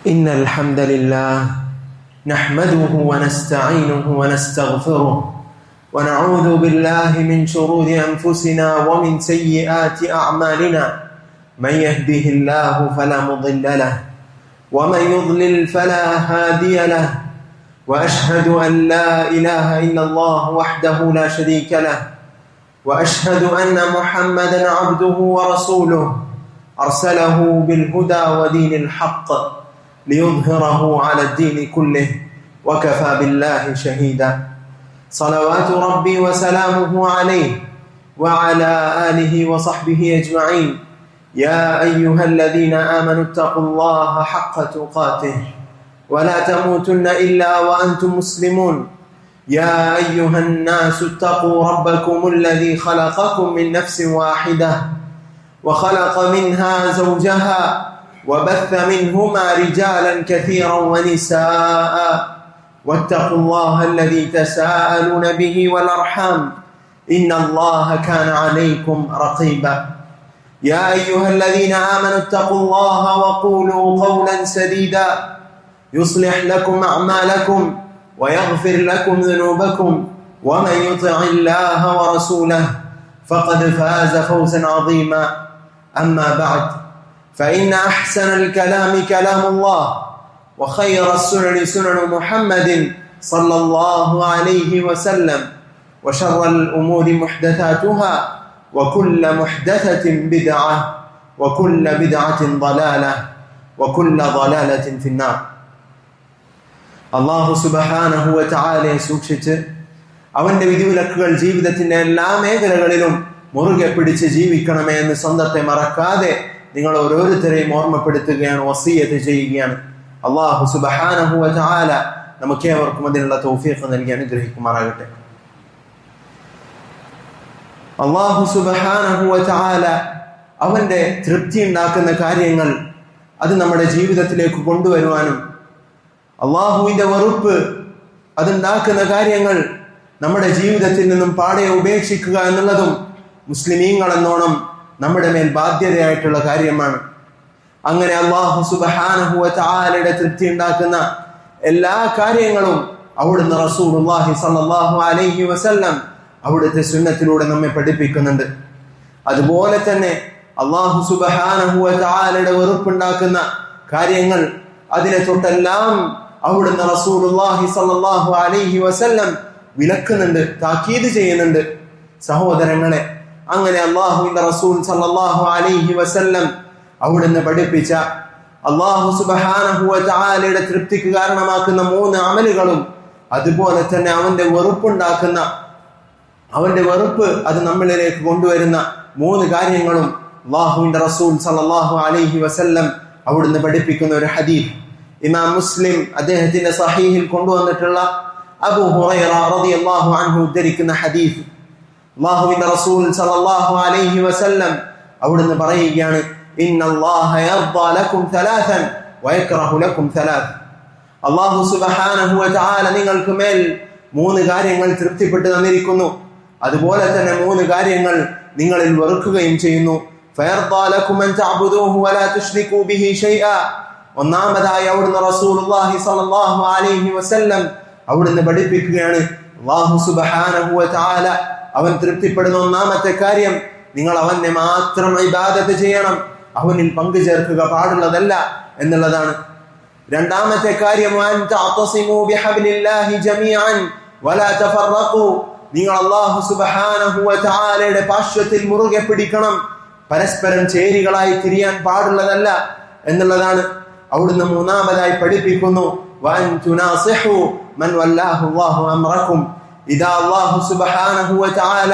إن الحمد لله نحمده ونستعينه ونستغفره ونعوذ بالله من شرور أنفسنا ومن سيئات أعمالنا. من يهده الله فلا مضل له ومن يضلل فلا هادي له، وأشهد أن لا إله إلا الله وحده لا شريك له، وأشهد أن محمدا عبده ورسوله أرسله بالهدى ودين الحق ليظهره على الدين كله وكفى بالله شهيدا. صلوات ربي وسلامه عليه وعلى آله وصحبه أجمعين. يا أيها الذين آمنوا اتقوا الله حق تقاته ولا تموتن إلا وأنتم مسلمون. يا أيها الناس اتقوا ربكم الذي خلقكم من نفس واحدة وخلق منها زوجها وبث منهما رجالا كثيرا ونساء، واتقوا الله الذي تساءلون به والأرحام إن الله كان عليكم رقيبا. يا أيها الذين آمنوا اتقوا الله وقولوا قولا سديدا يصلح لكم أعمالكم ويغفر لكم ذنوبكم، ومن يطع الله ورسوله فقد فاز فوزا عظيما. أما بعد، فإن أحسن الكلام كلام الله، وخير السنن سنن محمد صلى الله عليه وسلم، وشر الأمور محدثاتها، وكل محدثة بدعة، وكل بدعة ضلالة، وكل ضلالة في النار. അല്ലാഹു സുബ്ഹാനഹു വ തആലയെ സൂക്ഷിച്ച് അവന്റെ വിധിവിലക്കുകൾ ജീവിതത്തിന്റെ എല്ലാ മേഖലകളിലും മുറുകെ പിടിച്ച് ജീവിക്കണമേ എന്ന് സ്വന്തത്തെ മറക്കാതെ നിങ്ങൾ ഓരോരുത്തരെയും ഓർമ്മപ്പെടുത്തുകയാണ്, വസിയ്യത്ത് ചെയ്യുകയാണ്. അല്ലാഹു സുബ്ഹാനഹു വ തആല നമുക്കേവർക്കും അതിനുള്ള തൗഫീഖ് നൽകി അനുഗ്രഹിക്കുമാറാകട്ടെ. അല്ലാഹു സുബ്ഹാനഹു വ തആല അവന്റെ തൃപ്തി ഉണ്ടാക്കുന്ന കാര്യങ്ങൾ അത് നമ്മുടെ ജീവിതത്തിലേക്ക് കൊണ്ടുവരുവാനും അള്ളാഹുവിന്റെ വെറുപ്പ് അതുണ്ടാക്കുന്ന കാര്യങ്ങൾ നമ്മുടെ ജീവിതത്തിൽ നിന്നും പാടെ ഉപേക്ഷിക്കുക എന്നുള്ളതും മുസ്ലിമീങ്ങൾ എന്നോണം നമ്മുടെ മേൽ ബാധ്യതയായിട്ടുള്ള കാര്യമാണ്. അങ്ങനെ അല്ലാഹു സുബ്ഹാനഹു വ തആലയുടെ തൃപ്തി ഉണ്ടാക്കുന്ന എല്ലാ കാര്യങ്ങളും അവിടുന്ന് റസൂലുള്ളാഹി സ്വല്ലല്ലാഹു അലൈഹി വസല്ലം അവിടുത്തെ സുന്നത്തിലൂടെ നമ്മെ പഠിപ്പിക്കുന്നുണ്ട്. അതുപോലെ തന്നെ അല്ലാഹു സുബ്ഹാനഹു വ തആലയുടെ വെറുപ്പുണ്ടാക്കുന്ന കാര്യങ്ങൾ അതിനെ തൊട്ടെല്ലാം അവിടുന്ന് റസൂലുള്ളാഹി സ്വല്ലല്ലാഹു അലൈഹി വസല്ലം വിലക്കുന്നുണ്ട്, താക്കീത് ചെയ്യുന്നുണ്ട്. സഹോദരങ്ങളെ, അങ്ങനെ അല്ലാഹുവിന്റെ റസൂൽ സ്വല്ലല്ലാഹു അലൈഹി വസല്ലം അവിടുന്ന് പഠിപ്പിച്ച അല്ലാഹു സുബ്ഹാനഹു വ തആലയുടെ തൃപ്തിക്ക് കാരണമാക്കുന്ന 3 അമലുകളും അതുപോലെ തന്നെ അവന്റെ വെറുപ്പ് അത് നമ്മളിലേക്ക് കൊണ്ടുവരുന്ന 3 കാര്യങ്ങളും അല്ലാഹുവിന്റെ റസൂൽ സ്വല്ലല്ലാഹു അലൈഹി വസല്ലം അവിടുന്ന് പഠിപ്പിക്കുന്ന ഒരു ഹദീസ് ഇമാം മുസ്ലിം അദ്ദേഹത്തിന്റെ സഹീഹിൽ കൊണ്ടുവന്നിട്ടുള്ള അബൂ ഹുറൈറ റളിയല്ലാഹു അൻഹു ഉദ്ധരിക്കുന്ന ഹദീസ്. അല്ലാഹുവിന്റെ റസൂൽ സ്വല്ലല്ലാഹു അലൈഹി വസല്ലം അവിടുന്ന് പറയുകയാണ്, ഇന്നല്ലാഹ യർദാ ലക്കും തലാസൻ വയക്റഹു ലക്കും തലാസ്. അല്ലാഹു സുബ്ഹാനഹു വ തആല നിങ്ങൾക്ക് മേൽ 3 കാര്യങ്ങൾ തൃപ്തിപ്പെട്ടു തന്നിരിക്കുന്നു, അതുപോലെ തന്നെ 3 കാര്യങ്ങൾ നിങ്ങളിൽ വെറുക്കുകയും ചെയ്യുന്നു. ഫയർദാ ലക്കും അൻ തഅബുദൂഹു വലാ തുശ്രികൂ ബിഹി ഷൈആ. ഒന്നാമതായി അവിടുന്ന് റസൂലുള്ളാഹി സ്വല്ലല്ലാഹു അലൈഹി വസല്ലം അവിടുന്ന് പഠിപ്പിക്കുകയാണ്, അല്ലാഹു സുബ്ഹാനഹു വ തആല അവൻ തൃപ്തിപ്പെടുന്ന ഒന്നാമത്തെ കാര്യം നിങ്ങൾ അവനെ മാത്രം ഇബാദത്ത് ചെയ്യണം, അവനിൽ പങ്കു ചേർക്കുക പാടുള്ളതല്ല എന്നുള്ളതാണ്. രണ്ടാമത്തെ കാര്യം അൻ തഅതസിമൂ ബിഹബ്ലില്ലാഹി ജമീഅൻ വലാ തഫറഖൂ. നിങ്ങൾ അല്ലാഹു സുബ്ഹാനഹു വ തആലയുടെ പാർശ്വത്തിൽ മുറുകെ പിടിക്കണം, പരസ്പരം ചേരികളായി തിരിയാൻ പാടുള്ളതല്ല എന്നുള്ളതാണ്. അവിടുന്ന് മൂന്നാമതായി പഠിപ്പിക്കുന്നു, വഅൻ തുനാസിഹു മൻ വല്ലാഹു അല്ലാഹു അംറകും. ഇദാ അല്ലാഹു സുബ്ഹാനഹു വ തആല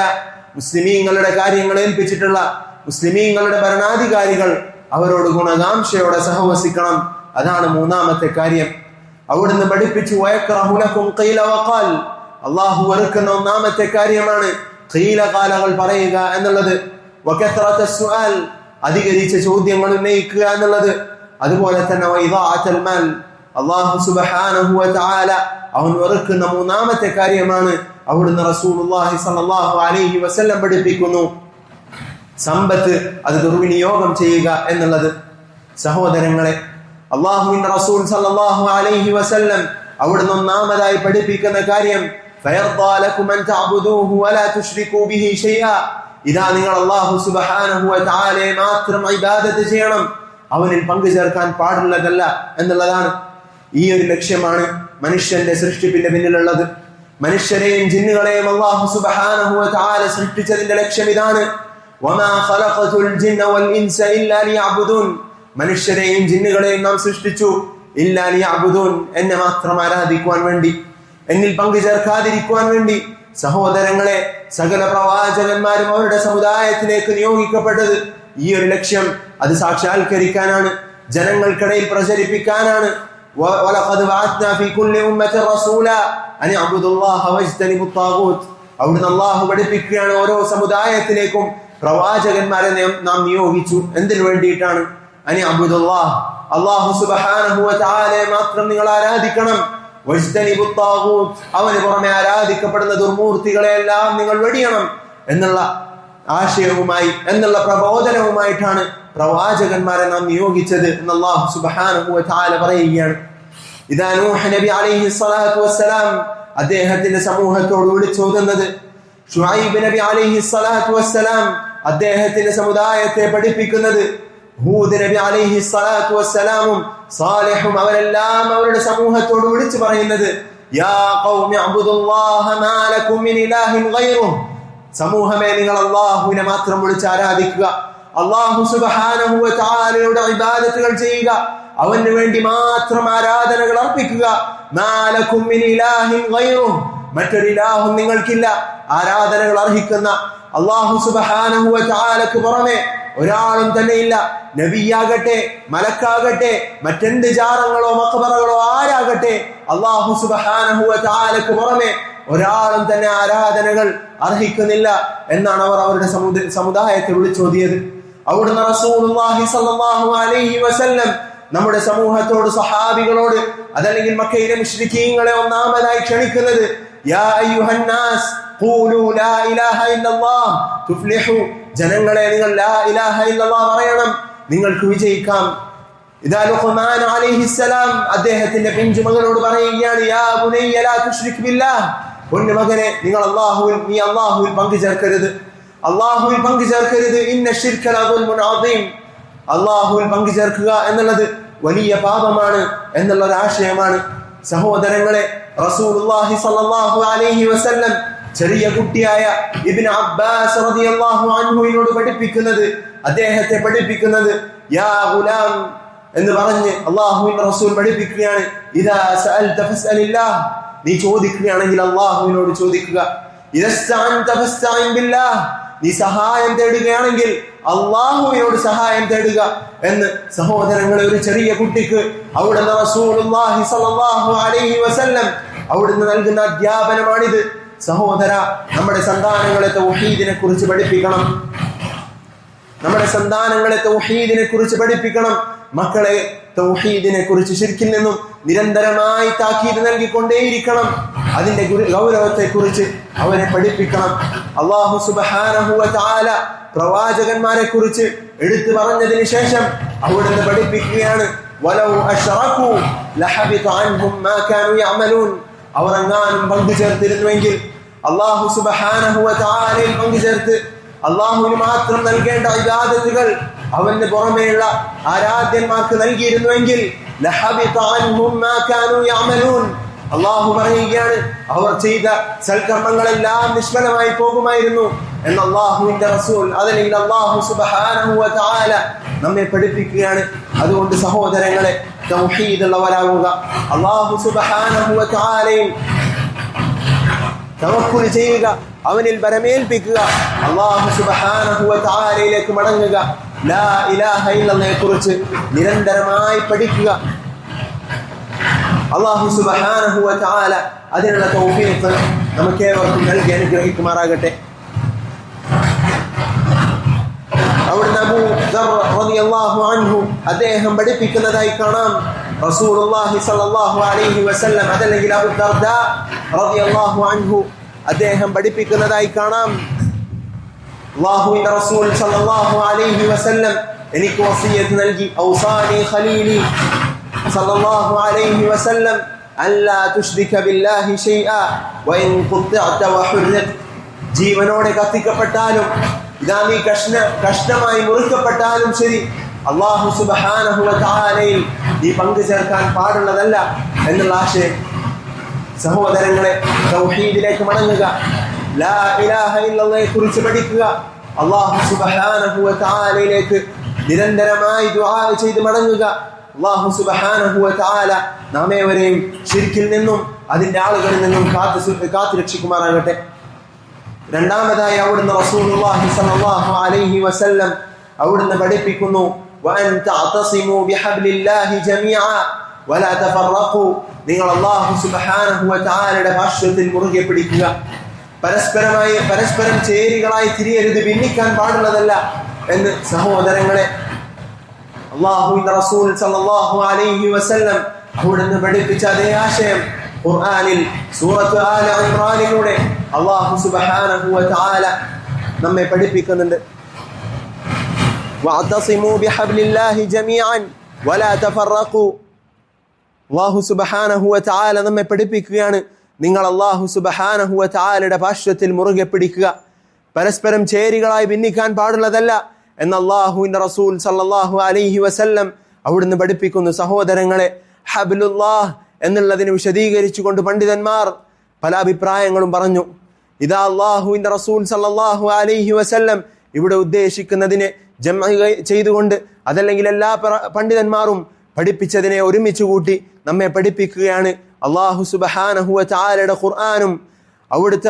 മുസ്ലിമീങ്ങളുടെ കാര്യങ്ങൾ ഏൽപ്പിച്ചിട്ടുള്ള മുസ്ലിമീങ്ങളുടെ ഭരണാധികാരികൾ അവരോട് ഗുണകാംക്ഷയോടെ സഹവസിക്കണം. അതാണ് മൂന്നാമത്തെ കാര്യം. അവിടുന്ന് പഠിപ്പിച്ചു, വയക്റഹു ലക്കും ഖീല വഖാൽ. അല്ലാഹു വെറുക്കുന്ന ഒന്നാമത്തെ കാര്യമാണ് ഖീല ഖാലകൾ പറയുക എന്നുള്ളത്. വകത്റത സുആൽ, അധികരിച്ച ചോദ്യങ്ങൾ ഉന്നയിക്കുക എന്നുള്ളത്. അതുപോലെ തന്നെ വഇദാഅത്തുൽ മാൽ, അല്ലാഹു സുബ്ഹാനഹു വ തആല അവൻ വെറുക്കുന്ന മൂന്നാമത്തെ കാര്യമാണ് അവിടുന്ന് റസൂലുള്ളാഹി സ്വല്ലല്ലാഹു അലൈഹി വസല്ലം പഠിപ്പിക്കുന്നു സമ്പത്ത് അത് ദുർവിനിയോഗം ചെയ്യുക എന്നുള്ളത്. സഹോദരങ്ങളെ, അല്ലാഹുവിന്റെ റസൂൽ സല്ലല്ലാഹു അലൈഹി വസല്ലം അവിടുന്ന് ഒന്നാമതായി പഠിപ്പിക്കുന്ന കാര്യം ഫയർദാ ലകും അൻ തഅബുദൂഹു വലാ തുശ്രികൂ ബിഹി ശൈആ. ഇതാ നിങ്ങൾ അല്ലാഹു സുബ്ഹാനഹു വ തആലയെ മാത്രം ഇബാദത്ത് ചെയ്യണം, അവനിൽ പങ്കു ചേർക്കാൻ പാടുള്ളതല്ല എന്നുള്ളതാണ്. ഈ ഒരു ലക്ഷ്യമാണ് മനുഷ്യന്റെ സൃഷ്ടിപ്പിന്റെ പിന്നിലുള്ളത്. മനുഷ്യരെയും ജിന്നുകളെയും അല്ലാഹു സുബ്ഹാനഹു വ തആല സൃഷ്ടിച്ചതിന്റെ ലക്ഷ്യം ഇതാണ്. വമാ ഖലഖതുൽ ജിന്ന വൽ ഇൻസ ഇല്ലാ ലിയഅബുദൂൻ. മനുഷ്യരെയും ജിന്നുകളെയും നാം സൃഷ്ടിച്ചു ഇല്ലാ ലിയഅബുദൂൻ, എന്നെ മാത്രം ആരാധിക്കുവാൻ വേണ്ടി, എന്നിൽ പങ്കു ചേർക്കാതിരിക്കുവാൻ വേണ്ടി. സഹോദരങ്ങളെ, സകല പ്രവാചകന്മാരും അവരുടെ സമുദായത്തിലേക്ക് നിയോഗിക്കപ്പെട്ടത് ഈ ഒരു ലക്ഷ്യം അത് സാക്ഷാത്കരിക്കാനാണ്, ജനങ്ങൾക്കിടയിൽ പ്രചരിപ്പിക്കാനാണ്. വലഖദ് ബഅത്നാ ഫീ കുല്ലി ഉമ്മത്തിൻ റസൂലാ അൻ അബ്ദുല്ലാഹ വജ്തനിബുത് താഗൂത്ത്. അവിടുന്ന് അല്ലാഹു പഠിപ്പിക്കുകയാണ്, ഓരോ സമുദായത്തിലേക്കും പ്രവാചകന്മാരെ നാം നിയോഗിച്ചു. എന്തിനു വേണ്ടിയിട്ടാണ്? അനി അബ്ദുല്ലാഹ്, അല്ലാഹു സുബ്ഹാനഹു വ തആലയെ മാത്രം നിങ്ങൾ ആരാധിക്കണം. വജ്തനിബുത് താഗൂത്ത്, അവന് പുറമെ ആരാധിക്കപ്പെടുന്ന ദുർമൂർത്തികളെ എല്ലാം നിങ്ങൾ വെടിയണം എന്നുള്ള ആശയവുമായി, എന്നുള്ള പ്രബോധനവുമായിട്ടാണ് പ്രവാചകന്മാരെ നാം നിയോഗിച്ചത് എന്ന് അല്ലാഹു സുബ്ഹാനഹു വ തആല പറയുകയാണ്. ഇദാ നൂഹ് നബി അലൈഹി സ്വലാത്തു വസ്സലാം അദ്ദേഹത്തിന്റെ സമൂഹത്തോട് വിളിച്ചോതുന്നത്, ശുഐബ് നബി അലൈഹി സ്വലാത്തു വസ്സലാം അദ്ദേഹത്തിന്റെ സമുദായത്തെ പഠിപ്പിക്കുന്നത്, ഹൂദ് നബി അലൈഹി സ്വലാത്തു വസ്സലാമും സാലിഹും അവരെല്ലാം അവരുടെ സമൂഹത്തോട് വിളിച്ചു പറയുന്നത്, യാ ഖൗമി അബ്ദുല്ലാഹ മാ ലകും മിൻ ഇലാഹിൻ ഗൈറുഹു. സമൂഹമേ, നിങ്ങൾ അല്ലാഹുവിനെ മാത്രം വിളിച്ച് ആരാധിക്കുക, അല്ലാഹു സുബ്ഹാനഹു വ തആലയുടെ ഇബാദത്തുകൾ ചെയ്യുക, അവന് വേണ്ടി മാത്രം ആരാധനകൾ അർപ്പിക്കുക. മാ ലകും മിൻ ഇലാഹിൻ ഗൈറുഹു, മറ്റൊരു ഇലാഹും നിങ്ങൾക്കില്ല. ആരാധനകൾ അർഹിക്കുന്ന അല്ലാഹു സുബ്ഹാനഹു വ തആലക്ക് പുറമെ ഒരാളും തന്നെ ഇല്ല. നബിയാകട്ടെ, മലക്കാകട്ടെ, മറ്റെന്ത് ജാറങ്ങളോ മഖബറകളോ ആരാകട്ടെ, അല്ലാഹു സുബ്ഹാനഹു വ തആലക്ക് പുറമെ ഒരാളും തന്നെ ആരാധനകൾ അർഹിക്കുന്നില്ല എന്നാണ് അവർ അവരുടെ സമുദായത്തെ വിളിച്ചോതിയത്. അവിടുന്ന് റസൂലുള്ളാഹി സ്വല്ലല്ലാഹു അലൈഹി വസല്ലം നമ്മുടെ സമൂഹത്തോട്, സഹാബികളോട്, അതല്ലെങ്കിൽ മക്കയിലെ മുശ്രിക്കീങ്ങളെ ഒന്നാമതായി ക്ഷണിക്കുന്നത്, യാ അയ്യുഹന്നാസ് ഖൂലു ലാ ഇലാഹ ഇല്ലല്ലാഹ് തുഫ്ലിഹു. ജനങ്ങളെ, നിങ്ങൾ ലാ ഇലാഹ ഇല്ലല്ലാഹ് പറയണം, നിങ്ങൾക്ക് വിജയിക്കാം. ഇദാ ലുഖ്മാൻ അലൈഹിസ്സലാം അദ്ദേഹത്തിന്റെ പിഞ്ചുമകനോട് പറയുകയാണ്, യാ ബുനയ്യ ലാ തുശ്രിക് ബില്ലാഹ്. പൊന്നുമകനെ, നിങ്ങൾ അല്ലാഹുവിൽ പങ്കു ചേർക്കരുത്, അല്ലാഹുവിൽ പങ്കു ചേർക്കരുത്. ഇന്ന ശിർക ലദുൽമുൻ അദീം. അല്ലാഹുവിൽ പങ്കു ചേർക്കുക എന്നുള്ളത് വലിയ പാപമാണ് എന്നുള്ള ഒരു ആശയമാണ്. സഹോദരങ്ങളെ, റസൂലുള്ളാഹി സ്വല്ലല്ലാഹു അലൈഹി വസല്ലം ചെറിയ കുട്ടിയായ ഇബ്നു അബ്ബാസ് റളിയല്ലാഹു അൻഹുവിനോട് പഠിപ്പിക്കുന്നത്, അദ്ദേഹത്തെ പഠിപ്പിക്കുന്നത്, യാ ഗുലാം എന്ന് പറഞ്ഞ് അല്ലാഹുവിന്റെ റസൂൽ പഠിപ്പിക്കുകയാണ്, ഇദാ സഅൽത ഫസ്അലില്ലാഹ്. നീ ചോദിക്കുകയാണെങ്കിൽ അല്ലാഹുവിനോട് ചോദിക്കുക. ഇദസ്തഅൻത ഫസ്തഇൻ ബില്ലാഹ്. നീ സഹായം തേടുകയാണെങ്കിൽ അല്ലാഹുവിനോട് സഹായം തേടുക എന്ന് സഹോദരങ്ങളെ, ഒരു ചെറിയ കുട്ടിക്ക് അവിടുന്ന് റസൂലുള്ളാഹി സ്വല്ലല്ലാഹു അലൈഹി വസല്ലം അവിടുന്ന് നൽകുന്ന അധ്യാപനമാണിത്. സഹോദര, നമ്മുടെ സന്താനങ്ങളെ തൗഹീദിനെ കുറിച്ച് പഠിപ്പിക്കണം, നമ്മുടെ സന്താനങ്ങളെ തൗഹീദിനെ കുറിച്ച് പഠിപ്പിക്കണം. മക്കളെ തൗഹീദിനെ കുറിച്ച്, ശിർക്കിൽ നിന്നും നിരന്തരമായി താക്കീത് നൽകിക്കൊണ്ടേയിരിക്കണം. അതിന്റെ ഗൗരവത്തെ കുറിച്ച് അവരെ പഠിപ്പിക്കണം. അല്ലാഹു സുബ്ഹാനഹു വ തആല പ്രവാചകന്മാരെ കുറിച്ച് എടുത്തു പറഞ്ഞതിന് ശേഷം അവിടുന്ന് പഠിപ്പിക്കുകയാണ്, വലൗ അശ്റകൂ ലഹബിത അൻഹും മാ കാനൂ യഅമലൂൻ. അവർ എങ്ങാനും പങ്കു ചേർത്തിരുന്നുവെങ്കിൽ, അല്ലാഹു സുബ്ഹാനഹു വ തആലയിൽ പങ്കു ചേർത്ത് അല്ലാഹുവിന് മാത്രം നൽകേണ്ട ഇബാദത്തുകൾ അവന് പുറമേയുള്ള ആരാധ്യന്മാർക്ക് നൽകിയിരുന്നുവെങ്കിൽ, ലഹബിത അൻഹും മാ കാനൂ യഅമലൂൻ. അല്ലാഹു പറയുകയാണ്, അവർ ചെയ്ത സൽക്കർമ്മങ്ങളെല്ലാം നിഷ്ഫലമായി പോകുമായിരുന്നു എന്ന് അല്ലാഹുവിന്റെ റസൂൽ, അതല്ലെങ്കിൽ അല്ലാഹു സുബ്ഹാനഹു വ തആല നമ്മെ പഠിപ്പിക്കുകയാണ്. അതുകൊണ്ട് സഹോദരങ്ങളെ, തൗഹീദുള്ളവരാകുക, അല്ലാഹു സുബ്ഹാനഹു വ തആലയിൽ തവക്കുൽ ചെയ്യുക, അവനിൽ ബരമേൽപ്പിക്കുക, അല്ലാഹു സുബ്ഹാനഹു വ തആലയിലേക്ക് മടങ്ങുക, ലാ ഇലാഹ ഇല്ലല്ലാഹയെ കുറിച്ച് നിരന്തരമായി പഠിക്കുക. അല്ലാഹു സുബ്ഹാനഹു വ തആല അതിനുള്ള തൗഫീഖ് നമുക്കേവർക്കും നൽകി അനുഗ്രഹിക്കുമാറാകട്ടെ. അവിടുന്ന് അബൂ ദർ റളിയല്ലാഹു അൻഹു അദ്ദേഹം പഠിപ്പിക്കുന്നതായി കാണാം, റസൂലുള്ളാഹി സ്വല്ലല്ലാഹു അലൈഹി വസല്ലം, അതല്ലെങ്കിൽ അബൂ ദർദാ റളിയല്ലാഹു അൻഹു അദ്ദേഹം പഠിപ്പിക്കുന്നതായി കാണാം, അല്ലാഹുവിന്റെ റസൂൽ സ്വല്ലല്ലാഹു അലൈഹി വസല്ലം എനിക്ക് വസിയത്ത് നൽകി, ഔസാനി ഖലീലി, സല്ലല്ലാഹു അലൈഹി വസല്ലം അല്ലാ തുശ്രിക ബില്ലാഹി ശൈഅ വഇൻ ഖുത്തിഅത വഹുരിഖ, ജീവനോടെ കത്തിക്കപ്പെട്ടാലും ഇതാ നീ കഷ്ണമായി മുറിക്കപ്പെട്ടാലും ശരി, അല്ലാഹു സുബ്ഹാനഹു വ തആലയിൽ നീ പങ്കു ചേർക്കാൻ പാടുള്ളതല്ല എന്നുള്ള ആശയം. സഹോദരങ്ങളെ, തൗഹീദിലേക്ക് മടങ്ങുക, ലാ ഇലാഹ ഇല്ലല്ലാഹയെ കുറിച്ച് പഠിക്കുക, അല്ലാഹു സുബ്ഹാനഹു വ തആലയിലേക്ക് നിരന്തരമായി ദുആ ചെയ്ത് മടങ്ങുക. അല്ലാഹു സുബ്ഹാനഹു വ തആല നാമേവരെയും ശിർക്കിൽ നിന്നും അതിന്റെ ആളുകളിൽ നിന്നും കാത്തു രക്ഷിക്കുമാറാകട്ടെ. രണ്ടാമതായി അവിടുന്ന് റസൂലുള്ളാഹി സ്വല്ലല്ലാഹു അലൈഹി വസല്ലം അവിടുന്ന് പഠിപ്പിക്കുന്നു, വഅൻ തഅതസിമു ബിഹബ്ലില്ലാഹി ജമീഅ വലാ തഫറഖു, നിങ്ങൾ അല്ലാഹു സുബ്ഹാനഹു വ തആലയുടെ ഭാഷ്യത്തിൽ മുറുകെ പിടിക്കുക, പരസ്പരം ചേരികളായി തിരിയരുത്, ഭിന്നിക്കാൻ പാടുള്ളതല്ല എന്ന്. സഹോദരങ്ങളെ, അല്ലാഹുവിന്റെ റസൂൽ സല്ലല്ലാഹു അലൈഹി വസല്ലം അവിടുന്ന് പഠിപ്പിച്ച അതേ ആശയം ഖുർആനിൽ സൂറത്ത് ആല ഇംറാനിലൂടെ അല്ലാഹു സുബ്ഹാനഹു വ തആല നമ്മെ പഠിപ്പിക്കുന്നുണ്ട്. വഅതസിമു ബിഹബ്ലില്ലാഹി ജമീഅൻ വലാ തഫറഖു. അല്ലാഹു സുബ്ഹാനഹു വ തആല നമ്മെ പഠിപ്പിക്കുകയാണ്, നിങ്ങൾ അല്ലാഹു സുബ്ഹാനഹു വ തആലയുടെ ഭാഷ്യത്തിൽ മുറുകെ പിടിക്കുക, പരസ്പരം ചേരികളായി ഭിന്നിക്കാൻ പാടുള്ളതല്ല എന്ന് അല്ലാഹുവിന്റെ റസൂൽ സല്ലല്ലാഹു അലൈഹി വസല്ലം അവിടുന്ന് പഠിപ്പിക്കുന്നു. സഹോദരങ്ങളെ, ഹബ്ലുല്ലാഹ് എന്നുള്ളതിന് വിശദീകരിച്ചുകൊണ്ട് പണ്ഡിതന്മാർ പല അഭിപ്രായങ്ങളും പറഞ്ഞു. ഇതാ അല്ലാഹുവിന്റെ റസൂൽ സല്ലല്ലാഹു അലൈഹി വസല്ലം ഇവിടെ ഉദ്ദേശിക്കുന്നതിനെ ജംഅ ചെയ്തുകൊണ്ട്, അതല്ലെങ്കിൽ എല്ലാ പണ്ഡിതന്മാരും പഠിപ്പിച്ചതിനെ ഒരുമിച്ച് കൂട്ടി നമ്മെ പഠിപ്പിക്കുകയാണ്. അല്ലാഹു സുബ്ഹാനഹു വ തആലയുടെ ഖുർആനും അവിടുത്തെ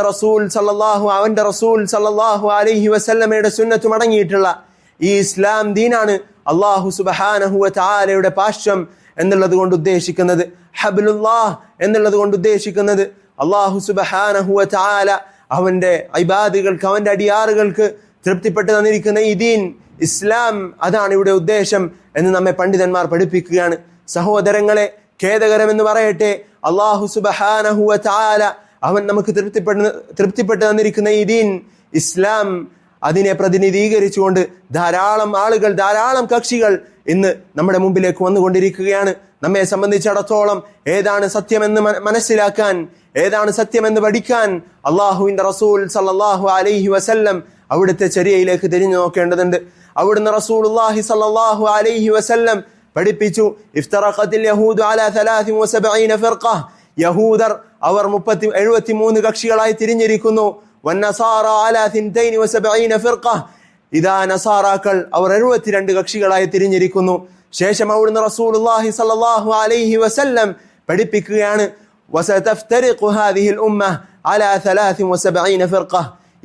അവന്റെ റസൂൽ സല്ലല്ലാഹു അലൈഹി വസല്ലമയുടെ സുന്നത്തും അടങ്ങിയിട്ടുള്ള ഈ ഇസ്ലാം ദീനാണ് അല്ലാഹു സുബ്ഹാനഹു വ തആലയുടെ പാശ്യം എന്നുള്ളത് കൊണ്ട് ഉദ്ദേശിക്കുന്നത്. ഹബ്ലുല്ലാഹ് എന്നുള്ളത് കൊണ്ട് ഉദ്ദേശിക്കുന്നത് അല്ലാഹു സുബ്ഹാനഹു വ തആല അവന്റെ ഇബാദുകൾക്ക്, അവന്റെ അടിയാറുകൾക്ക് തൃപ്തിപ്പെട്ട് തന്നിരിക്കുന്ന ഈ ദീൻ ഇസ്ലാം, അതാണ് ഇവിടെ ഉദ്ദേശം എന്ന് നമ്മെ പണ്ഡിതന്മാർ പഠിപ്പിക്കുകയാണ്. സഹോദരങ്ങളെ, ഖേദകരമെന്ന് പറയട്ടെ, അല്ലാഹു സുബ്ഹാനഹു വ തആല അവൻ നമുക്ക് തൃപ്തിപ്പെട്ട് തന്നിരിക്കുന്ന ഈ ദീൻ ഇസ്ലാം, അതിനെ പ്രതിനിധീകരിച്ചുകൊണ്ട് ധാരാളം ആളുകൾ, ധാരാളം കക്ഷികൾ ഇന്ന് നമ്മുടെ മുമ്പിലേക്ക് വന്നുകൊണ്ടിരിക്കുകയാണ്. നമ്മെ സംബന്ധിച്ചിടത്തോളം ഏതാണ് സത്യമെന്ന് മനസ്സിലാക്കാൻ, ഏതാണ് സത്യമെന്ന് പഠിക്കാൻ അല്ലാഹുവിന്റെ റസൂൽ സല്ലല്ലാഹു അലൈഹി വസല്ലം അവിടുത്തെ ചര്യയിലേക്ക് തിരിഞ്ഞു നോക്കേണ്ടതുണ്ട്. അവിടുന്ന് റസൂലുള്ളാഹി സല്ലല്ലാഹു അലൈഹി വസല്ലം പഠിപ്പിച്ചു, ഇഫ്തറഖത്തിൽ യഹൂദു അലാ 73 ഫിർഖ, യഹൂദർ അവർ 73 കക്ഷികളായി തിരിഞ്ഞിരിക്കുന്നു. വന്നസാറ അലാ 72 ഫിർഖ, ഇദാ നസാറാക്കൾ അവർ 72 കക്ഷികളായി തിരിഞ്ഞിരിക്കുന്നു. ശേഷം അവിടുന്ന് റസൂലുള്ളാഹി സ്വല്ലല്ലാഹു അലൈഹി വസല്ലം പഠിപ്പിക്കുകയാണ്, വസതഫ്തരിഖു ഹാദിഹിൽ ഉമ്മ അലാ 73 ഫിർഖ,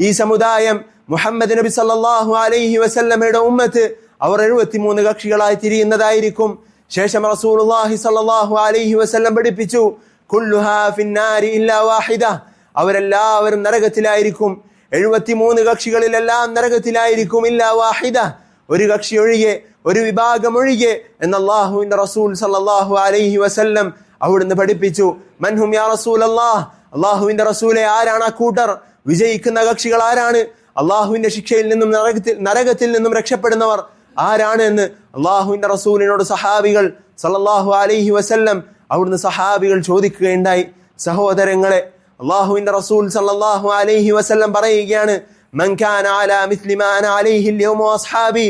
ഈ സമുദായം മുഹമ്മദ് നബി സല്ലല്ലാഹു അലൈഹി വസല്ലമയുടെ ഉമ്മത്ത് അവർ 73 കക്ഷികളായി തിരിയുന്നതായിരിക്കും. ശേഷം റസൂലുള്ളാഹി സ്വല്ലല്ലാഹു അലൈഹി വസല്ലം പഠിപ്പിച്ചു, കുല്ലുഹാ ഫിന്നാരി ഇല്ലാ വാഹിദ, അവരെല്ലാവരും നരകത്തിലായിരിക്കും. 73 കക്ഷികളിലെല്ലാം നരകത്തിലായിരിക്കും. ഇല്ലാ വാഹിദ, ഒരു കക്ഷി ഒഴികെ, ഒരു വിഭാഗം ഒഴികെ എന്ന് അല്ലാഹുവിന്റെ റസൂൽ സല്ലല്ലാഹു അലൈഹി വസല്ലം അവിടുന്ന് പഠിപ്പിച്ചു. മൻഹും യാ റസൂലല്ലാഹ്, അല്ലാഹുവിന്റെ റസൂലെ, ആരാണ് ആ കൂട്ടർ? വിജയിക്കുന്ന കക്ഷികൾ ആരാണ്? അല്ലാഹുവിന്റെ ശിക്ഷയിൽ നിന്നും നരകത്തിൽ നിന്നും രക്ഷപ്പെടുന്നവർ ആരാണ് എന്ന് അല്ലാഹുവിന്റെ റസൂലിനോട് സഹാബികൾ സല്ലല്ലാഹു അലൈഹി വസല്ലം അവിടുന്ന് സഹാബികൾ ചോദിക്കുകയുണ്ടായി. സഹോദരങ്ങളെ, അല്ലാഹുവിന്റെ റസൂൽ സല്ലല്ലാഹു അലൈഹി വസല്ലം പറയുകയാണ്, മൻ കാന അലാ മിസ്ലി മാ അന അലൈഹി അൽയൗമ വഅസ്ഹാബി,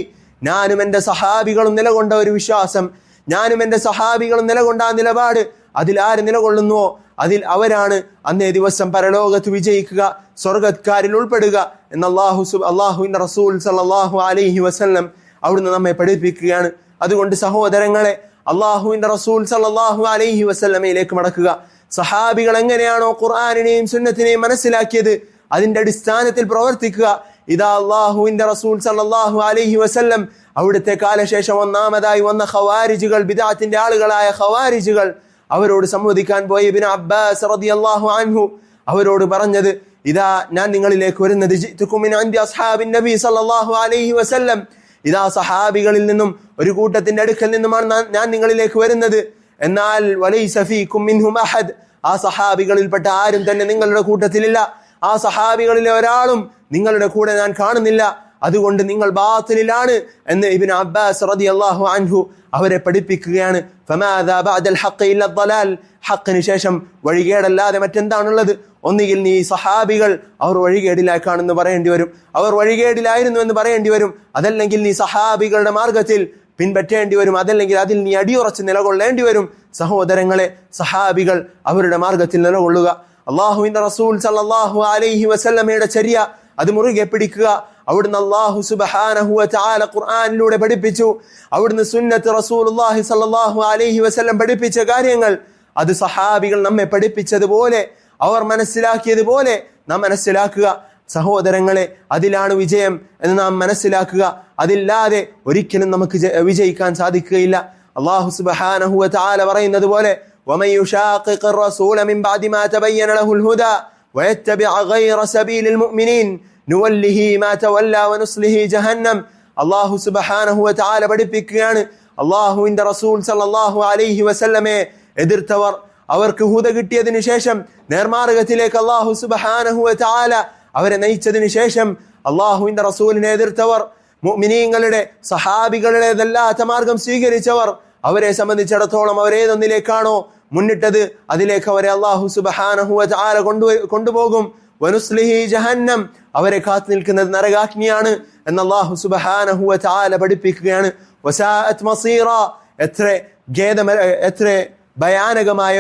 ഞാനും എൻ്റെ സഹാബികളും നിലകൊണ്ട ഒരു വിശ്വാസം, ഞാനും എൻ്റെ സഹാബികളും നിലകൊണ്ട ആ നിലപാട്, അതിൽ ആര് നിലകൊള്ളുന്നുവോ അതിൽ അവരാണ് അന്നേ ദിവസം പരലോകത്ത് വിജയിക്കുക, സ്വർഗക്കാരിൽ ഉൾപ്പെടുക എന്ന് അല്ലാഹുവിന്റെ റസൂൽ സല്ലല്ലാഹു അലൈഹി വസല്ലം അവിടുന്ന് നമ്മെ പഠിപ്പിക്കുകയാണ്. അതുകൊണ്ട് സഹോദരങ്ങളെ, അല്ലാഹുവിന്റെ റസൂൽ സല്ലല്ലാഹു അലൈഹി വസല്ലമയിലേക്ക് മടക്കുക. സഹാബികൾ എങ്ങനെയാണോ ഖുർആനിനെയും സുന്നത്തിനെയും മനസ്സിലാക്കിയത്, അതിന്റെ അടിസ്ഥാനത്തിൽ പ്രവർത്തിക്കുക. ഇതാ അല്ലാഹുവിന്റെ റസൂൽ സല്ലല്ലാഹു അലൈഹി വസല്ലം അവിടുത്തെ കാലശേഷം ഒന്നാമതായി വന്ന ഖവാരിജുകൾ, ബിദ്അത്തിന്റെ ആളുകളായ ഖവാരിജുകൾ, അവരോട് സംവദിക്കാൻ പോയ ഇബ്നു അബ്ബാസ് റളിയല്ലാഹു അൻഹു അവരോട് പറഞ്ഞത്, ഇതാ ഞാൻ നിങ്ങളിലേക്ക് വരുന്നത്, ജിഅ്തുകും മിൻ ഇൻദി അസ്ഹാബിൻ നബി സല്ലല്ലാഹു അലൈഹി വസല്ലം, ഇതാ സഹാബികളിൽ നിന്നും ഒരു കൂട്ടത്തിന്റെ അടുക്കൽ നിന്നുമാണ് ഞാൻ നിങ്ങളിലേക്ക് വരുന്നത്. എന്നാൽ വലൈസ ഫീകും മിൻഹും അഹദ്, ആ സഹാബികളിൽപ്പെട്ട ആരും തന്നെ നിങ്ങളുടെ കൂട്ടത്തിലില്ല, ആ സഹാബികളിലെ ഒരാളും നിങ്ങളുടെ കൂടെ ഞാൻ കാണുന്നില്ല. അതുകൊണ്ട് നിങ്ങൾ ബാത്തിലാണ് എന്ന് ഇബ്നു അബ്ബാസ് റളിയല്ലാഹു അൻഹു അവരെ പഠിപ്പിക്കുകയാണ്. ഫമാദാ ബഅദൽ ഹഖ് ഇല്ല ദ്ദലാൽ, ഹഖിന് ശേഷം വഴികേടല്ലാതെ മറ്റെന്താണുള്ളത്? ഒന്നുകിൽ നീ സഹാബികൾ അവർ വഴികേടിലാക്കാണെന്ന് പറയേണ്ടി വരും, അവർ വഴികേടിലായിരുന്നു എന്ന് പറയേണ്ടി വരും. അതല്ലെങ്കിൽ നീ സഹാബികളുടെ മാർഗത്തിൽ പിൻപറ്റേണ്ടി വരും, അതല്ലെങ്കിൽ അതിൽ നീ അടിയുറച്ച് നിലകൊള്ളേണ്ടി വരും. സഹോദരങ്ങളെ, സഹാബികൾ അവരുടെ മാർഗത്തിൽ നിലകൊള്ളുക. അള്ളാഹുവിന്റെ റസൂൽ സല്ലല്ലാഹു അലൈഹി വസല്ലമയുടെ ചര്യ അത് മുറുകെ പിടിക്കുക. അവിടുന്ന് അല്ലാഹു സുബ്ഹാനഹു വ തആല ഖുർആനിലൂടെ പഠിപ്പിച്ചു. അവിടുന്ന് സുന്നത്ത് റസൂലുള്ളാഹി സല്ലല്ലാഹു അലൈഹി വസല്ലം പഠിപ്പിച്ച കാര്യങ്ങൾ അത് സഹാബികൾ നമ്മെ പഠിപ്പിച്ചതുപോലെ അവർ മനസ്സിലാക്കിയതുപോലെ നാം മനസ്സിലാക്കുക. സഹോദരങ്ങളെ, അതിലാണ് വിജയം എന്ന് നാം മനസ്സിലാക്കുക. അതില്ലാതെ ഒരിക്കലും നമുക്ക് വിജയിക്കാൻ സാധിക്കുകയില്ല. അല്ലാഹു സുബ്ഹാനഹു വ തആല പറയുന്നത് പോലെ ومن يشاقق الرسول من بعد ما تبين له الهدى ويتبع غير سبيل المؤمنين نوله ما تولى ونصله جهنم. അല്ലാഹു സുബ്ഹാനഹു വ തആല പഠിപ്പിക്കുകയാണ്, അല്ലാഹുവിന്റെ റസൂൽ സല്ലല്ലാഹു അലൈഹി വസല്ലമയെ എതിർത്തവർ, അവർക്ക് ഹുദ കിട്ടിയതിനു ശേഷം നേർമാർഗത്തിലേക്ക് അല്ലാഹു സുബ്ഹാനഹു വ തആല അവരെ നയിച്ചതിനു ശേഷം അല്ലാഹുവിന്റെ റസൂലിനെ എതിർത്തവർ, മുഅ്മിനീങ്ങളുടെ സഹാബികളുടേതല്ലാത്ത മാർഗം സ്വീകരിച്ചവർ, അവരെ സംബന്ധിച്ചിടത്തോളം അവരേതൊന്നിലേക്കാണോ മുന്നിട്ടത് അതിലേക്ക് അവരെ അല്ലാഹു സുബ്ഹാനഹു വ തആല കൊണ്ടുപോകും. വനുസ്ലിഹി ജഹന്നം, അവരെ കാത്തു നിൽക്കുന്നത് നരകാഗ്നിയാണ് എന്ന് അല്ലാഹു സുബ്ഹാനഹു വ തആല പഠിപ്പിക്കുകയാണ്. വസാഅത് മസീറ, എത്ര ഭയാനകമായ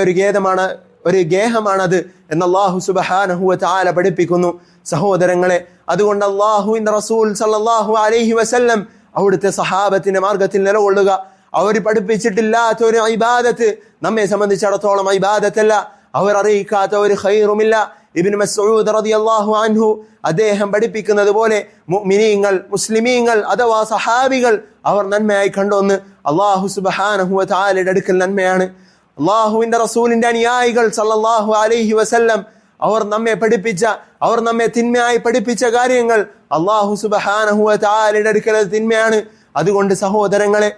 ഒരു ഗേഹമാണത് എന്ന് അല്ലാഹു സുബ്ഹാനഹു വ തആല പഠിപ്പിക്കുന്നു. സഹോദരങ്ങളെ, അതുകൊണ്ട് അല്ലാഹുവിന്റെ റസൂൽ സല്ലല്ലാഹു അലൈഹി വസല്ലം അവിടുത്തെ സഹാബത്തിന്റെ മാർഗത്തിൽ നിലകൊള്ളുക. അവർ പഠിപ്പിച്ചിട്ടില്ലാത്ത ഒരു ഇബാദത്ത് നമ്മെ സംബന്ധിച്ചിടത്തോളം ഇബാദത്തല്ല, അവർ അറിയിക്കാത്ത ഒരു ഖൈറുമില്ല. ഇബ്നു മസ്ഊദ് റളിയല്ലാഹു അൻഹു അദ്ദേഹം പഠിപ്പിക്കുന്നത് പോലെ മുഅ്മിനീങ്ങൾ, മുസ്ലിമീങ്ങൾ അഥവാ സഹാബികൾ അവർ നന്മയായി കണ്ടോന്ന് അല്ലാഹു സുബ്ഹാനഹു വ തആലയുടെ അടുക്കൽ നന്മയാണ്. അല്ലാഹുവിന്റെ റസൂലിന്റെ അനുയായികൾ സല്ലല്ലാഹു അലൈഹി വസല്ലം അവർ നമ്മെ തിന്മയായി പഠിപ്പിച്ച കാര്യങ്ങൾ അല്ലാഹു സുബ്ഹാനഹു വ തആലയുടെ അടുക്കൽ തിന്മയാണ്. അതുകൊണ്ട് സഹോദരങ്ങളെ,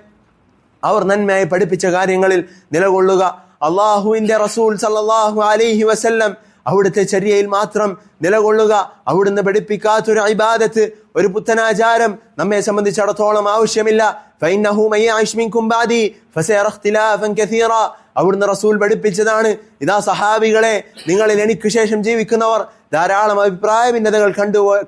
അവർ നന്മയായി പഠിപ്പിച്ച കാര്യങ്ങളിൽ നിലകൊള്ളുക. അല്ലാഹുവിന്റെ റസൂൽ സല്ലല്ലാഹു അലൈഹി വസല്ലം അവിടുത്തെ ചര്യയിൽ മാത്രം നിലകൊള്ളുക. അവിടുന്ന് പഠിപ്പിക്കാത്തൊരു ഇബാദത്ത്, ഒരു പുത്തനാചാരം നമ്മെ സംബന്ധിച്ചിടത്തോളം ആവശ്യമില്ല. ഫഇന്നഹു മയ്യഅശ് മിൻകും ബഅദി ഫസയറ ഇഖ്തിലാഫൻ കസീറ, അവിടുന്ന് റസൂൽ പഠിപ്പിച്ചതാണ്. ഇതാ സഹാബികളെ, നിങ്ങളിൽ എനിക്ക് ശേഷം ജീവിക്കുന്നവർ ധാരാളം അഭിപ്രായ ഭിന്നതകൾ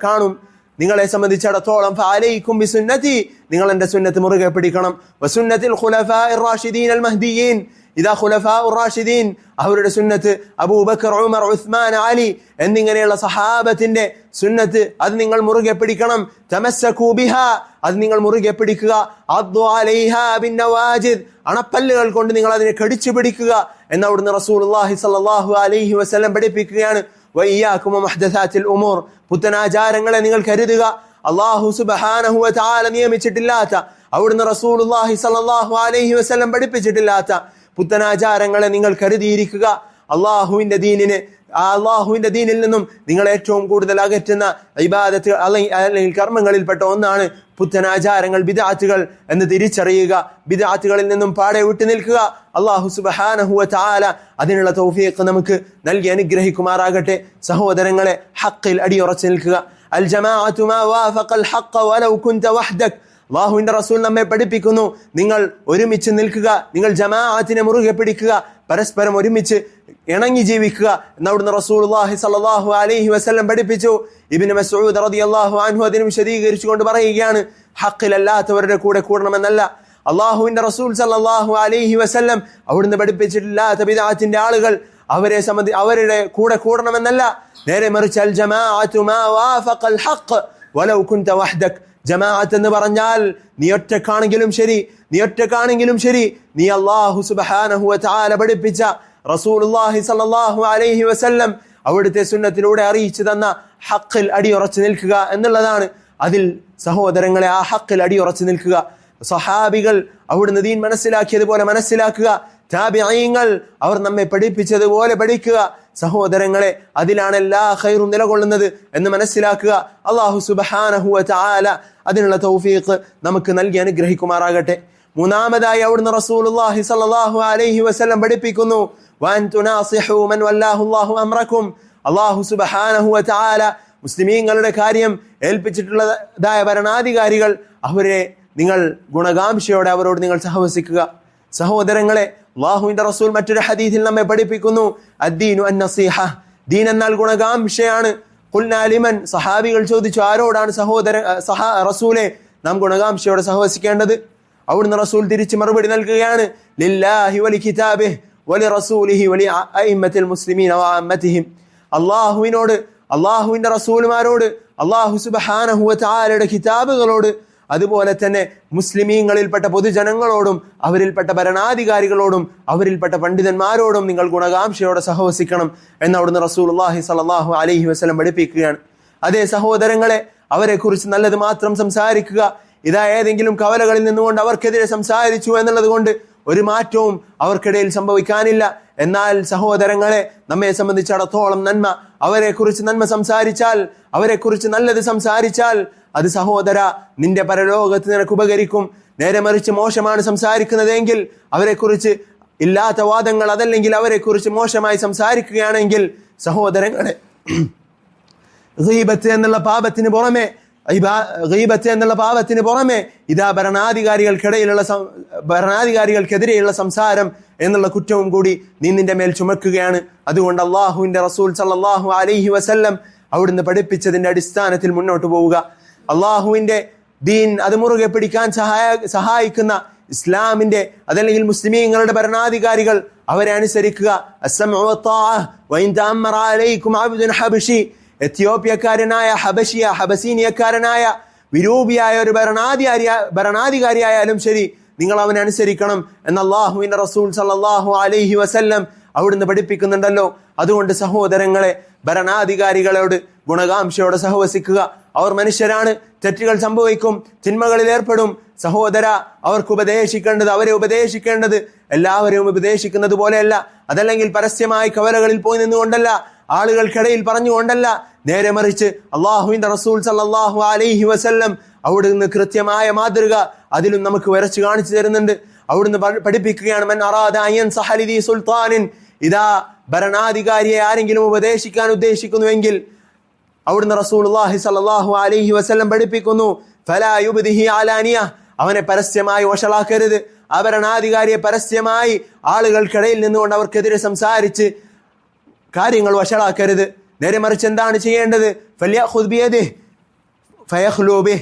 കാണും. നിങ്ങളെ സംബന്ധിച്ചിടത്തോളം ഫഅലൈക്കും ബിസുന്നതി, നിങ്ങൾ എന്റെ സുന്നത്ത് മുറുകെ പിടിക്കണം. വസുന്നത്തിൽ ഖുലഫാഇർ റാഷിദീൻ അൽ മഹ്ദിയീൻ, ഇതാ ഖുലഫാഉർ റാഷിദീൻ അവരുടെ സുന്നത്ത്, അബൂബക്കർ, ഉമർ, ഉസ്മാൻ, അലി എന്നിങ്ങനെയുള്ള സഹാബത്തിന്റെ സുന്നത്ത് അത് നിങ്ങൾ മുറുകെ പിടിക്കണം. തമസ്സകൂ ബിഹാ, അത് നിങ്ങൾ മുറുകെ പിടിക്കുക. അദ്ദു അലൈഹാ ബിന്നവാജിദ്, അണപ്പല്ലുകൾ കൊണ്ട് നിങ്ങൾ അതിനെ കടിച്ചു പിടിക്കുക എന്ന് അവിടുന്ന് റസൂലുള്ളാഹി സ്വല്ലല്ലാഹു അലൈഹി വസല്ലം പഠിപ്പിക്കുകയാണ്. വഇയ്യാകും വമുഹ്ദസാത്തിൽ ഉമൂർ, പുത്തനാചാരങ്ങളെ നിങ്ങൾ കരുതുക. അല്ലാഹു സുബ്ഹാനഹു വ തആല നിയമിച്ചിട്ടില്ലാത്ത, അവിടുന്ന് റസൂലുള്ളാഹി സ്വല്ലല്ലാഹു അലൈഹി വസല്ലം പഠിപ്പിച്ചിട്ടില്ലാത്ത പുത്തനാചാരങ്ങളെ നിങ്ങൾ കരുതിയിരിക്കുക. അള്ളാഹുവിന്റെ ദീനിൽ നിന്നും നിങ്ങൾ ഏറ്റവും കൂടുതൽ അകറ്റുന്ന ഇബാദത്ത് അല്ലെങ്കിൽ കർമ്മങ്ങളിൽപ്പെട്ട ഒന്നാണ് പുത്തനാചാരങ്ങൾ, ബിദ്അത്തുകൾ എന്ന് തിരിച്ചറിയുക. ബിദ്അത്തുകളിൽ നിന്നും പാടെ വിട്ടു നിൽക്കുക. അല്ലാഹു സുബ്ഹാനഹു വ തആല അതിനുള്ള തൗഫീഖ് നമുക്ക് നൽകി അനുഗ്രഹിക്കുമാറാകട്ടെ. സഹോദരങ്ങളെ, ഹഖിൽ അടിയുറച്ചു നിൽക്കുക. അൽ ജമാഅത്തു മാ വാഫഖൽ ഹഖ വലൗ കുൻത വഹ്ദക്, അല്ലാഹുവിന്റെ റസൂൽ നമ്മെ പഠിപ്പിക്കുന്നു, നിങ്ങൾ ഒരുമിച്ച് നിൽക്കുക, നിങ്ങൾ ജമാഅത്തിനെ മുറുകെ പിടിക്കുക, പരസ്പരം ഒരുമിച്ച് ഇണങ്ങി ജീവിക്കുക എന്ന് അവിടുന്ന് റസൂലുള്ളാഹി സ്വല്ലല്ലാഹു അലൈഹി വസല്ലം പഠിപ്പിച്ചു. ഇബ്നു മസ്ഊദ് റളിയല്ലാഹു അൻഹു അതിനെ വിശദീകരിച്ചുകൊണ്ട് പറയുകയാണ്, ഹഖിലല്ലാത്തവരുടെ കൂടെ കൂടണമെന്നല്ല, അല്ലാഹുവിന്റെ റസൂൽ സ്വല്ലല്ലാഹു അലൈഹി വസല്ലം അവിടുന്ന് പഠിപ്പിച്ചിട്ടില്ലാത്ത ബിദ്അത്തിന്റെ ആളുകൾ അവരുടെ കൂടെ കൂടണമെന്നല്ല, നേരെ മറിച്ച് അൽ ജമാഅത്തു മാ വാഫഖൽ ഹഖ് വലൗ കുൻത വഹ്ദക്, ജമാഅത്ത് എന്ന് പറഞ്ഞാൽ നീ ഒറ്റക്കാണെങ്കിലും ശരി, നീ അല്ലാഹു സുബ്ഹാനഹു വ തആല പഠിപ്പിച്ച റസൂലുള്ളാഹി സ്വല്ലല്ലാഹു അലൈഹി വസല്ലം അവിടുത്തെ സുന്നത്തിലൂടെ അറിയിച്ചു തന്ന ഹഖിൽ അടിയുറച്ചു നിൽക്കുക എന്നുള്ളതാണ്. അതിൽ സഹോദരങ്ങളെ, ആ ഹഖിൽ അടിയുറച്ചു നിൽക്കുക. സഹാബികൾ അവിടുന്ന് ദീൻ മനസ്സിലാക്കിയതുപോലെ മനസ്സിലാക്കുക. താബിഈങ്ങൾ അവർ നമ്മെ പഠിപ്പിച്ചതുപോലെ പഠിക്കുക. സഹോദരങ്ങളെ, അതിലാണ് എല്ലാ ഖൈറും നിലകൊള്ളുന്നത് എന്ന് മനസ്സിലാക്കുക. അല്ലാഹു സുബ്ഹാനഹു വ തആല അതിനുള്ള തൗഫീഖ് നമുക്ക് നൽകി അനുഗ്രഹിക്കുമാറാകട്ടെ. മൂന്നാമതായി അവിടുന്ന് റസൂലുള്ളാഹി സ്വല്ലല്ലാഹു അലൈഹി വസല്ലം പഠിപ്പിക്കുന്നു, വഅൻ തുനാസിഹു മൻ വല്ലാഹു അല്ലാഹു അംറകും, അല്ലാഹു സുബ്ഹാനഹു വ തആല മുസ്ലിമീങ്ങളുടെ കാര്യം ഏൽപ്പിച്ചിട്ടുള്ളതായ ഭരണാധികാരികൾ, അവരെ നിങ്ങൾ ഗുണകാംക്ഷയോടെ അവരോട് നിങ്ങൾ സഹവസിക്കുക. സഹോദരങ്ങളെ, അല്ലാഹുവിന്റെ റസൂൽ മറ്റൊരു ഹദീസിൽ നമ്മെ പഠിപ്പിക്കുന്നു, അദ്ദീനു അന്നസീഹ, ദീൻ എന്നാൽ ഗുണകാംക്ഷയാണ്. ഖുൽനാ ലിമൻ, സഹാബികൾ ചോദിച്ചു, ആരോടാണ് റസൂലെ നാം ഗുണകാംക്ഷയോടെ സഹവസിക്കേണ്ടത്? അവിടുന്ന് റസൂൽ തിരിച്ച് മറുപടി നൽകുകയാണ്, ലില്ലാഹി വലി കിതാബിഹി വലി റസൂലിഹി വലി അഇമ്മത്തിൽ മുസ്ലിമീന വഅമ്മതിഹിം. അല്ലാഹുവിനോട്, അല്ലാഹുവിന്റെ റസൂലുമാരോട്, അല്ലാഹു സുബ്ഹാനഹു വ തആലയുടെ കിതാബുകളോട്, അതുപോലെ തന്നെ മുസ്ലിമീങ്ങളിൽപ്പെട്ട പൊതുജനങ്ങളോടും അവരിൽപ്പെട്ട ഭരണാധികാരികളോടും അവരിൽപ്പെട്ട പണ്ഡിതന്മാരോടും നിങ്ങൾ ഗുണകാംക്ഷയോടെ സഹവസിക്കണം എന്ന് അവിടുന്ന് റസൂലുള്ളാഹി സ്വല്ലല്ലാഹു അലൈഹി വസല്ലം പഠിപ്പിക്കുകയാണ്. അതേ സഹോദരങ്ങളെ, അവരെ കുറിച്ച് നല്ലത് മാത്രം സംസാരിക്കുക. ഇതാ ഏതെങ്കിലും കവലകളിൽ നിന്നുകൊണ്ട് അവർക്കെതിരെ സംസാരിച്ചു എന്നുള്ളത് കൊണ്ട് ഒരു മാറ്റവും അവർക്കിടയിൽ സംഭവിക്കാനില്ല. എന്നാൽ സഹോദരങ്ങളെ, നമ്മെ സംബന്ധിച്ചിടത്തോളം നന്മ, അവരെക്കുറിച്ച് നന്മ സംസാരിച്ചാൽ, അവരെക്കുറിച്ച് നല്ലത് സംസാരിച്ചാൽ അത് സഹോദര നിന്റെ പരലോകത്ത് നിനക്ക് ഉപകരിക്കും. നേരെ മറിച്ച് മോശമാണ് സംസാരിക്കുന്നതെങ്കിൽ, അവരെക്കുറിച്ച് ഇല്ലാത്ത വാദങ്ങൾ, അതല്ലെങ്കിൽ അവരെക്കുറിച്ച് മോശമായി സംസാരിക്കുകയാണെങ്കിൽ സഹോദരങ്ങളെ, ഗീബത്ത് എന്നുള്ള പാപത്തിന് പുറമെ ഇതാ ഭരണാധികാരികൾക്കെതിരെയുള്ള സംസാരം എന്നുള്ള കുറ്റവും കൂടി നീ നിന്റെ മേൽ ചുമക്കുകയാണ്. അതുകൊണ്ട് അല്ലാഹുവിന്റെ റസൂൽ സല്ലല്ലാഹു അലൈഹി വസല്ലം അവിടുന്ന് പഠിപ്പിച്ചതിന്റെ അടിസ്ഥാനത്തിൽ മുന്നോട്ട് പോവുക. അല്ലാഹുവിന്റെ ദീൻ അത് മുറുകെ പിടിക്കാൻ സഹായിക്കുന്ന ഇസ്ലാമിന്റെ അതല്ലെങ്കിൽ മുസ്ലിമീങ്ങളുടെ ഭരണാധികാരികൾ, അവരെ അനുസരിക്കുക. അസ്സമഉ വത്വാഅ വഇൻ തഅമ്മറ അലൈക്കും അബ്ദുൻ ഹബശി, എത്യോപ്യക്കാരനായ ഹബസീനിയക്കാരനായ വിരൂപിയായ ഒരു ഭരണാധികാരിയായാലും ശരി, നിങ്ങൾ അവനെ അനുസരിക്കണം എന്ന് അല്ലാഹുവിന്റെ റസൂൽ സല്ലല്ലാഹു അലൈഹി വസല്ലം അവിടുന്ന് പഠിപ്പിക്കുന്നുണ്ടല്ലോ. അതുകൊണ്ട് സഹോദരങ്ങളെ, ഭരണാധികാരികളോട് ഗുണകാംക്ഷയോടെ സഹവസിക്കുക. അവർ മനുഷ്യരാണ്, തെറ്റുകൾ സംഭവിക്കും, തിന്മകളിൽ ഏർപ്പെടും. സഹോദര, അവരെ ഉപദേശിക്കേണ്ടത് എല്ലാവരെയും ഉപദേശിക്കുന്നത് പോലെയല്ല, അതല്ലെങ്കിൽ പരസ്യമായി കവലകളിൽ പോയി നിന്നുകൊണ്ടല്ല, ആളുകൾക്കിടയിൽ പറഞ്ഞുകൊണ്ടല്ല, നേരെ മറിച്ച് അല്ലാഹുവിന്റെ റസൂൽ സല്ലല്ലാഹു അലൈഹി വസല്ലം അവിടുന്ന് കൃത്യമായ മാതൃക അതിലും നമുക്ക് വരച്ചു കാണിച്ചു തരുന്നുണ്ട്. അവിടുന്ന് പഠിപ്പിക്കുകയാണ്, മൻ അറാദ അൻ യൻസഹ ലിദി സുൽത്താനിൻ, ഇതാ ഭരണാധികാരിയെ ആരെങ്കിലും ഉപദേശിക്കാൻ ഉദ്ദേശിക്കുന്നുവെങ്കിൽ അവിടുന്ന് റസൂലുള്ളാഹി സ്വല്ലല്ലാഹു അലൈഹി വസല്ലം പഠിപ്പിക്കുന്നു, ഫലാ യുബ്ദിഹി അലാനിയ, അവനെ പരസ്യമായി വഷളാക്കരുത്. ആ ഭരണാധികാരിയെ പരസ്യമായി ആളുകൾക്കിടയിൽ നിന്നുകൊണ്ട് അവർക്കെതിരെ സംസാരിച്ച് കാര്യങ്ങൾ വഷളാക്കരുത്. നേരെ മറിച്ച് എന്താണ് ചെയ്യേണ്ടത്? ഫല്യഖുദ് ബിയദിഹി ഫയഖ്ലൂ ബിഹി,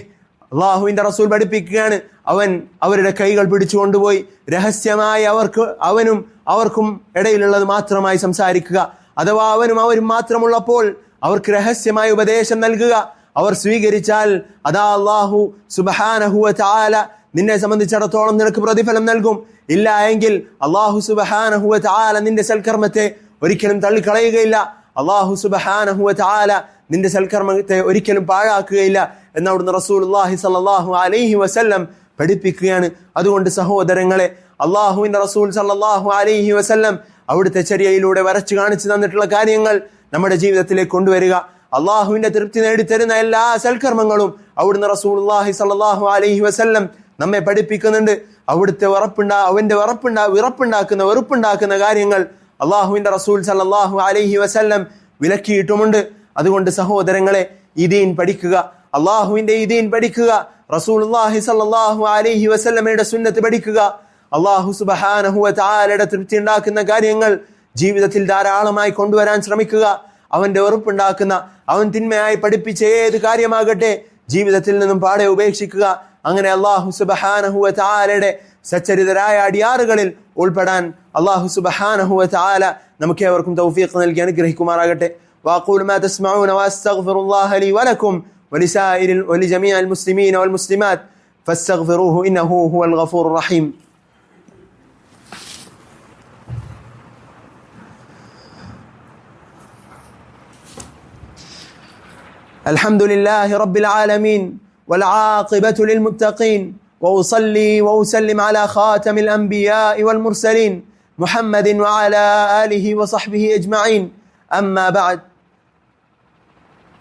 അല്ലാഹുവിന്റെ റസൂൽ പഠിപ്പിക്കുകയാണ്, അവൻ അവരുടെ കൈകൾ പിടിച്ചു കൊണ്ടുപോയി രഹസ്യമായി അവർക്കും ഇടയിലുള്ളത് മാത്രമായി സംസാരിക്കുക. അഥവാ അവരും മാത്രമുള്ളപ്പോൾ അവർക്ക് രഹസ്യമായി ഉപദേശം നൽകുക. അവർ സ്വീകരിച്ചാൽ അതാ അല്ലാഹു സുബ്ഹാനഹു വ തആല നിന്നെ സംബന്ധിച്ചിടത്തോളം നിനക്ക് പ്രതിഫലം നൽകും. ഇല്ല എങ്കിൽ അല്ലാഹു സുബ്ഹാനഹു വ തആല നിന്റെ സൽക്കർമ്മത്തെ ഒരിക്കലും തള്ളിക്കളയുകയില്ല. അല്ലാഹു സുബ്ഹാനഹു വ തആല നിന്റെ സൽക്കർമ്മത്തെ ഒരിക്കലും പാഴാക്കുകയില്ല എന്ന് അവിടുന്ന് റസൂലുള്ളാഹി സ്വല്ലല്ലാഹു അലൈഹി വസല്ലം പഠിപ്പിക്കുകയാണ്. അതുകൊണ്ട് സഹോദരങ്ങളെ, അല്ലാഹുവിന്റെ റസൂൽ സ്വല്ലല്ലാഹു അലൈഹി വസല്ലം അവിടുത്തെ ചര്യയിലൂടെ വരച്ചു കാണിച്ചു തന്നിട്ടുള്ള കാര്യങ്ങൾ നമ്മുടെ ജീവിതത്തിലേക്ക് കൊണ്ടുവരിക. അള്ളാഹുവിന്റെ തൃപ്തി നേടിത്തരുന്ന എല്ലാ സൽക്കർമ്മങ്ങളും അവിടുന്ന് റസൂലുള്ളാഹി സ്വല്ലല്ലാഹു അലൈഹി വസല്ലം നമ്മെ പഠിപ്പിക്കുന്നുണ്ട്. അവന്റെ വെറുപ്പുണ്ടാക്കുന്ന കാര്യങ്ങൾ അള്ളാഹുവിന്റെ റസൂൽ സല്ലല്ലാഹു അലൈഹി വസല്ലം വിലക്കിയിട്ടുമുണ്ട്. അതുകൊണ്ട് സഹോദരങ്ങളെ, ഈ ദീൻ പഠിക്കുക, അള്ളാഹുവിന്റെ ഈ ദീൻ പഠിക്കുക, റസൂലുള്ളാഹി സ്വല്ലല്ലാഹു അലൈഹി വസല്ലമയുടെ സുന്നത്ത് പഠിക്കുക. അള്ളാഹു സുബ്ഹാനഹു വ തആലയുടെ തൃപ്തി ഉണ്ടാക്കുന്ന കാര്യങ്ങൾ ജീവിതത്തിൽ ധാരാളമായി കൊണ്ടുവരാൻ ശ്രമിക്കുക. അവന്റെ വെറുപ്പുണ്ടാക്കുന്ന, അവൻ തിന്മയായി പഠിപ്പിച്ച ഏത് കാര്യമാകട്ടെ ജീവിതത്തിൽ നിന്നും പാടെ ഉപേക്ഷിക്കുക. അങ്ങനെ അല്ലാഹു സുബ്ഹാനഹു വ തആലയുടെ സച്ചരിതരായ അടിയാറുകളിൽ ഉൾപ്പെടാൻ അല്ലാഹു സുബ്ഹാനഹു വ തആല നമുക്കേവർക്കും തൗഫീഖ് നൽകി അനുഗ്രഹിക്കുമാറാകട്ടെ. വഅഖൂലു മാ തസ്മഊന വഅസ്തഗ്ഫിറുല്ലാഹ ലി വലക്കും വലിജമീഅൽ മുസ്ലിമീന വൽ മുസ്ലിമാത്ത് ഫസ്തഗ്ഫിറൂഹു ഇന്നഹു ഹുവൽ ഗഫൂറുർ റഹീം. الحمد لله رب العالمين والعاقبة للمتقين وأصلي وأسلم على خاتم الأنبياء والمرسلين محمد وعلى آله وصحبه أجمعين أما بعد.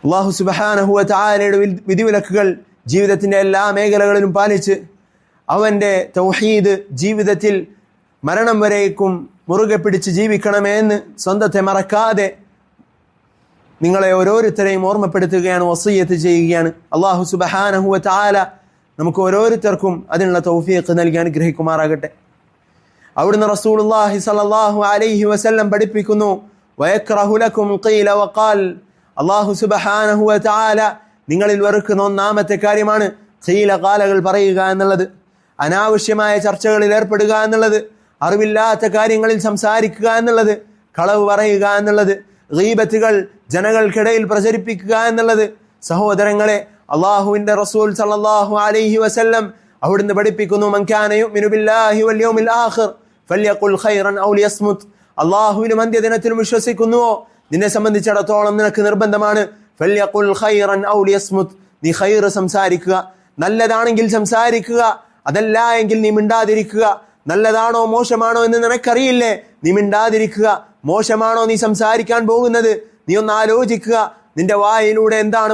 الله سبحانه وتعالى വിധിവിലക്കുകൾ ജീവിതത്തിന്റെ എല്ലാ മേഖലകളിലും പാലിച്ച് അവന്റെ തൗഹീദ് ജീവിതത്തിൽ മരണം വരേക്കും മുറുകെ പിടിച്ച് ജീവിക്കണമെന്ന് സ്വന്തത്തെ മറക്കാതെ നിങ്ങളെ ഓരോരുത്തരെയും ഓർമ്മപ്പെടുത്തുകയാണ്, വസിയ്യത്ത് ചെയ്യുകയാണ്. അല്ലാഹു സുബ്ഹാനഹു വ തആല നമുക്ക് ഓരോരുത്തർക്കും അതിനുള്ള തൗഫീഖ് നൽകി അനുഗ്രഹിക്കുമാറാകട്ടെ. അവിടുന്ന് റസൂലുള്ളാഹി സ്വല്ലല്ലാഹു അലൈഹി വസല്ലം പഠിപ്പിക്കുന്നു, വയക്റഹു ലക്കും ഖീല വഖാൽ. അല്ലാഹു സുബ്ഹാനഹു വ തആല നിങ്ങളിൽ വെറുക്കുന്ന ഒന്നാമത്തെ കാര്യമാണ് ഖീല ഖാലകൾ പറയുക എന്നുള്ളത്, അനാവശ്യമായ ചർച്ചകളിൽ ഏർപ്പെടുക എന്നുള്ളത്, അറിവില്ലാത്ത കാര്യങ്ങളിൽ സംസാരിക്കുക എന്നുള്ളത്, കളവ് പറയുക എന്നുള്ളത്, ഗീബത്തുകൾ ജനങ്ങൾക്കിടയിൽ പ്രചരിപ്പിക്കുക എന്നുള്ളത്. സഹോദരങ്ങളെ, അള്ളാഹുവിന്റെ റസൂൽ സല്ലല്ലാഹു അലൈഹി വസല്ലം അവിടുന്ന് പഠിപ്പിക്കുന്നു, മൻ കാന യുഅ്മിനു ബില്ലാഹി വൽ യൗമിൽ ആഖിർ ഫല്യഖുൽ ഖൈറൻ ഔ ലിയസ്മുത്. അള്ളാഹുവിലും അന്ത്യദിനത്തിലും വിശ്വസിക്കുന്നുവോ, നിന്നെ സംബന്ധിച്ചിടത്തോളം നിനക്ക് നിർബന്ധമാണ് ഫല്യഖുൽ ഖൈറൻ ഔ ലിയസ്മുത്, നീ ഖൈർ സംസാരിക്കുക, നല്ലതാണെങ്കിൽ സംസാരിക്കുക, അതല്ല എങ്കിൽ നീ മിണ്ടാതിരിക്കുക. നല്ലതാണോ മോശമാണോ എന്ന് നിനക്കറിയില്ലേ, നീ മിണ്ടാതിരിക്കുക. മോശമാണോ നീ സംസാരിക്കാൻ പോകുന്നത്, നീ ഒന്ന് ആലോചിക്കുക. നിന്റെ വായിലൂടെ എന്താണ്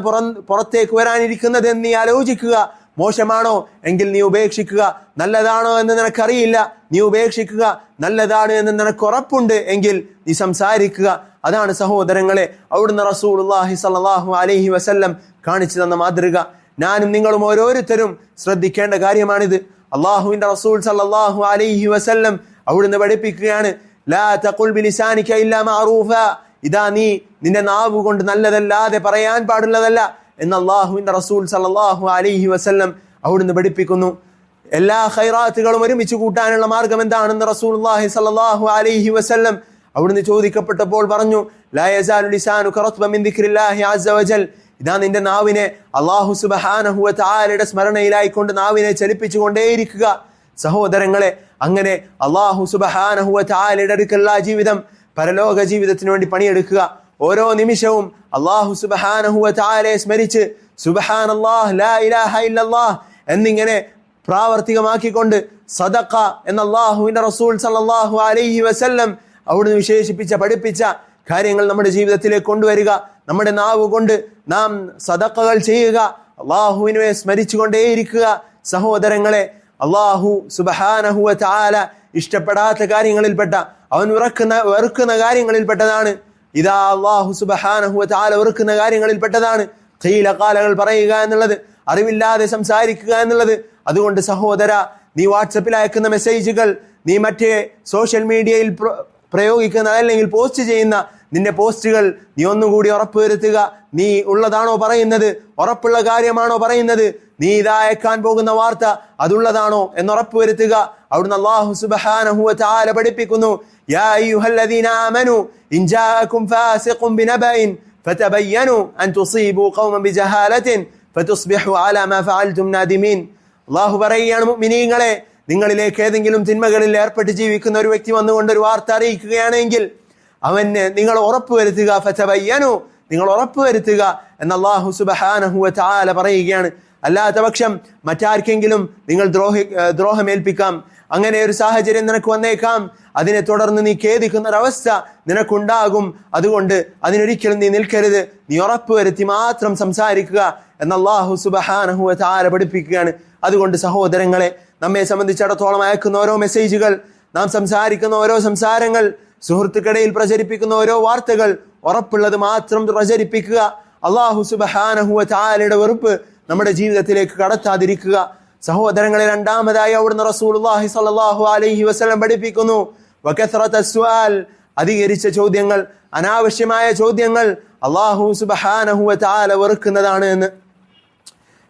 പുറത്തേക്ക് വരാനിരിക്കുന്നത് എന്ന് നീ ആലോചിക്കുക. മോശമാണോ എങ്കിൽ നീ ഉപേക്ഷിക്കുക. നല്ലതാണോ എന്ന് നിനക്കറിയില്ല, നീ ഉപേക്ഷിക്കുക. നല്ലതാണ് എന്ന് നിനക്ക് ഉറപ്പുണ്ട് എങ്കിൽ നീ സംസാരിക്കുക. അതാണ് സഹോദരങ്ങളെ അവിടുന്ന് റസൂലുള്ളാഹി സ്വല്ലല്ലാഹു അലൈഹി വസല്ലം കാണിച്ചു തന്ന മാതൃക. ഞാനും നിങ്ങളും ഓരോരുത്തരും ശ്രദ്ധിക്കേണ്ട കാര്യമാണിത്. അള്ളാഹുവിന്റെ റസൂൽ സല്ലല്ലാഹു അലൈഹി വസല്ലം അവിടുന്ന് പഠിപ്പിക്കുകയാണ്, ലാ തഖുൽ ബിലിസാനിക ഇല്ലാ മഅറൂഫ. ഇതാ നീ നിന്റെ നാവ് കൊണ്ട് നല്ലതല്ലാതെ പറയാൻ പാടുള്ളതല്ല എന്ന് അള്ളാഹുവിന്റെ റസൂൽ സല്ലല്ലാഹു അലൈഹി വസല്ലം അവിടുന്ന് പഠിപ്പിക്കുന്നു. എല്ലാ ഖൈറാത്തുകളും ഒരുമിച്ച് കൂട്ടാനുള്ള മാർഗം എന്താണെന്ന് റസൂലുള്ളാഹി സല്ലല്ലാഹു അലൈഹി വസല്ലം അവിടുന്ന് ചോദിക്കപ്പെട്ടപ്പോൾ പറഞ്ഞു, ലാ യസാലു ലിസാനുക റത്ബൻ മിൻ ദിക്രില്ലാഹി അസ്സ വജൽ. ഇതാ നിന്റെ നാവിനെ അല്ലാഹു സുബ്ഹാനഹു വ തആലയുടെ സ്മരണയിലായിക്കൊണ്ട് നാവിനെ ചലിപ്പിച്ചുകൊണ്ടേയിരിക്കുക. സഹോദരങ്ങളെ, അങ്ങനെ അല്ലാഹു സുബ്ഹാനഹു വ തആലയുടെ അടുക്കലുള്ള ജീവിതം പരലോക ജീവിതത്തിന് വേണ്ടി പണിയെടുക്കുക. ഓരോ നിമിഷവും അല്ലാഹു സുബ്ഹാനഹു വ തആലയെ സ്മരിച്ച് സുബ്ഹാനല്ലാഹ് ലാ ഇലാഹ ഇല്ലല്ലാഹ് എന്നിങ്ങനെ പ്രാവർത്തികമാക്കിക്കൊണ്ട് സദഖ എന്ന അല്ലാഹുവിന്റെ റസൂൽ സല്ലല്ലാഹു അലൈഹി വസല്ലം അവിടുന്ന് വിശേഷിപ്പിച്ച പഠിപ്പിച്ച കാര്യങ്ങൾ നമ്മുടെ ജീവിതത്തിലേക്ക് കൊണ്ടുവരിക. നമ്മുടെ നാവ് കൊണ്ട് നാം സദഖകൾ ചെയ്യുക, അള്ളാഹുവിനെ സ്മരിച്ചുകൊണ്ടേയിരിക്കുക. സഹോദരങ്ങളെ, അള്ളാഹു സുബ്ഹാനഹു വ തആല ഇഷ്ടപ്പെടാത്ത കാര്യങ്ങളിൽപ്പെട്ട, അവൻ വെറുക്കുന്ന കാര്യങ്ങളിൽപ്പെട്ടതാണ്. ഇതാ അള്ളാഹു സുബ്ഹാനഹു വ തആല വെറുക്കുന്ന കാര്യങ്ങളിൽപ്പെട്ടതാണ് ഖീല ഖാലകൾ പറയുക എന്നുള്ളത്, അറിവില്ലാതെ സംസാരിക്കുക എന്നുള്ളത്. അതുകൊണ്ട് സഹോദര, നീ വാട്സപ്പിൽ അയക്കുന്ന മെസ്സേജുകൾ, നീ മറ്റേ സോഷ്യൽ മീഡിയയിൽ പ്രയോഗിക്കുന്ന അല്ലെങ്കിൽ പോസ്റ്റ് ചെയ്യുന്ന നിന്റെ പോസ്റ്റുകൾ നീ ഒന്നുകൂടി ഉറപ്പുവരുത്തുക. നീ ഉള്ളതാണോ പറയുന്നത്, ഉറപ്പുള്ള കാര്യമാണോ പറയുന്നത്, നീ ഇതാ അയക്കാൻ പോകുന്ന വാർത്ത അതുള്ളതാണോ എന്ന് ഉറപ്പുവരുത്തുക. അവിടുന്ന് അല്ലാഹു സുബ്ഹാനഹു വ തആല പഠിപ്പിക്കുന്നു, യാ അയ്യുഹല്ലദീന ആമനു ഇൻ ജാഅകും ഫാസിഖുൻ ബിനബഇൻ ഫതബയ്യനു അൻ തുസീബു ഖൗമൻ ബിജഹാലത്തിൻ ഫതുസ്ബിഹു അലാ മാ ഫഅൽതും നാദിമീൻ. അല്ലാഹു പറയുകയാണ്, മുഅ്മിനീങ്ങളെ, നിങ്ങളിലേക്ക് ഏതെങ്കിലും തിന്മകളിൽ ഏർപ്പെട്ട് ജീവിക്കുന്ന ഒരു വ്യക്തി വന്നുകൊണ്ട് ഒരു വാർത്ത അറിയിക്കുകയാണെങ്കിൽ അവന് നിങ്ങൾ ഉറപ്പുവരുത്തുക. ഫതബയ്യനു, നിങ്ങൾ ഉറപ്പുവരുത്തുക എന്ന് അല്ലാഹു സുബ്ഹാനഹു വ തആല പറയുകയാണ്. അല്ലാത്ത പക്ഷം മറ്റാർക്കെങ്കിലും നിങ്ങൾ ദ്രോഹമേൽപ്പിക്കാം. അങ്ങനെ ഒരു സാഹചര്യം നിനക്ക് വന്നേക്കാം. അതിനെ തുടർന്ന് നീ ഖേദിക്കുന്ന ഒരവസ്ഥ നിനക്കുണ്ടാകും. അതുകൊണ്ട് അതിനൊരിക്കലും നീ നിൽക്കരുത്, നീ ഉറപ്പുവരുത്തി മാത്രം സംസാരിക്കുക എന്ന് അല്ലാഹു സുബ്ഹാനഹു വ തആല പഠിപ്പിക്കുകയാണ്. അതുകൊണ്ട് സഹോദരങ്ങളെ, നമ്മെ സംബന്ധിച്ചിടത്തോളം അയക്കുന്ന ഓരോ മെസ്സേജുകൾ, നാം സംസാരിക്കുന്ന ഓരോ സംസാരങ്ങൾ, സുഹൃത്തുക്കളിൽ പ്രചരിപ്പിക്കുന്ന ഓരോ വാർത്തകൾ ഉറപ്പുള്ളത് മാത്രം പ്രചരിപ്പിക്കുക. അല്ലാഹു സുബ്ഹാനഹു വ തആലയുടെ വെറുപ്പ് നമ്മുടെ ജീവിതത്തിലേക്ക് കടത്താതിരിക്കുക. സഹോദരങ്ങളെ, രണ്ടാമതായി അവിടുന്ന് റസൂലുള്ളാഹി സ്വല്ലല്ലാഹു അലൈഹി വസല്ലം പഠിപ്പിക്കുന്നു, വകസ്റത്തുസ് സുആൽ, അധികരിച്ച ചോദ്യങ്ങൾ, അനാവശ്യമായ ചോദ്യങ്ങൾ അല്ലാഹു സുബ്ഹാനഹു വ തആല വെറുക്കുന്നതാണ് എന്ന്.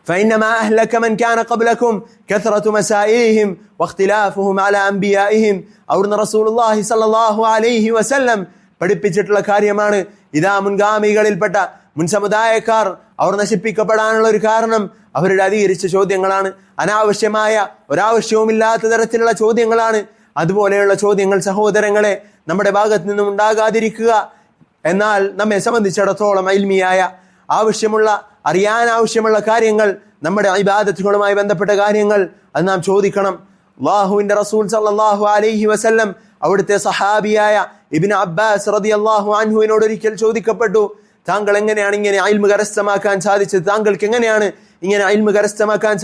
فإنما أهلك من كان قبلكم كثرة مسائلهم واختلافهم على أنبيائهم. അവിടുന്ന് റസൂലുള്ളാഹി സ്വല്ലല്ലാഹു അലൈഹി വസല്ലം പഠിപ്പിച്ചിട്ടുള്ള കാര്യമാണ്. ഇതാ മുൻഗാമികളിൽപ്പെട്ട മുൻ സമുദായക്കാർ അവർ നശിപ്പിക്കപ്പെടാനുള്ള ഒരു കാരണം അവരുടെ അധികരിച്ച ചോദ്യങ്ങളാണ്. അനാവശ്യമായ, ഒരാവശ്യവുമില്ലാത്ത തരത്തിലുള്ള ചോദ്യങ്ങളാണ്. അതുപോലെയുള്ള ചോദ്യങ്ങൾ സഹോദരങ്ങളെ നമ്മുടെ ഭാഗത്ത് നിന്നും ഉണ്ടാകാതിരിക്കുക. എന്നാൽ നമ്മെ സംബന്ധിച്ചിടത്തോളം ഇൽമിയായ, ആവശ്യമുള്ള, അറിയാൻ ആവശ്യമുള്ള കാര്യങ്ങൾ, നമ്മുടെ ഇബാദത്തുകളുമായി ബന്ധപ്പെട്ട കാര്യങ്ങൾ അത് നാം ചോദിക്കണം. അല്ലാഹുവിന്റെ റസൂൽ സല്ലല്ലാഹു അലൈഹി വസല്ലം അവിടുത്തെ സഹാബിയായ ഇബ്നു അബ്ബാസ് റളിയല്ലാഹു അൻഹുവിനോട് ഒരിക്കൽ ചോദിക്കപ്പെട്ടു, താങ്കൾ എങ്ങനെയാണ് ഇങ്ങനെ ഇൽമു കരസ്ഥമാക്കാൻ സാധിച്ചത്, താങ്കൾക്ക് എങ്ങനെയാണ് ഇങ്ങനെ ഇൽമു കരസ്ഥമാക്കാൻ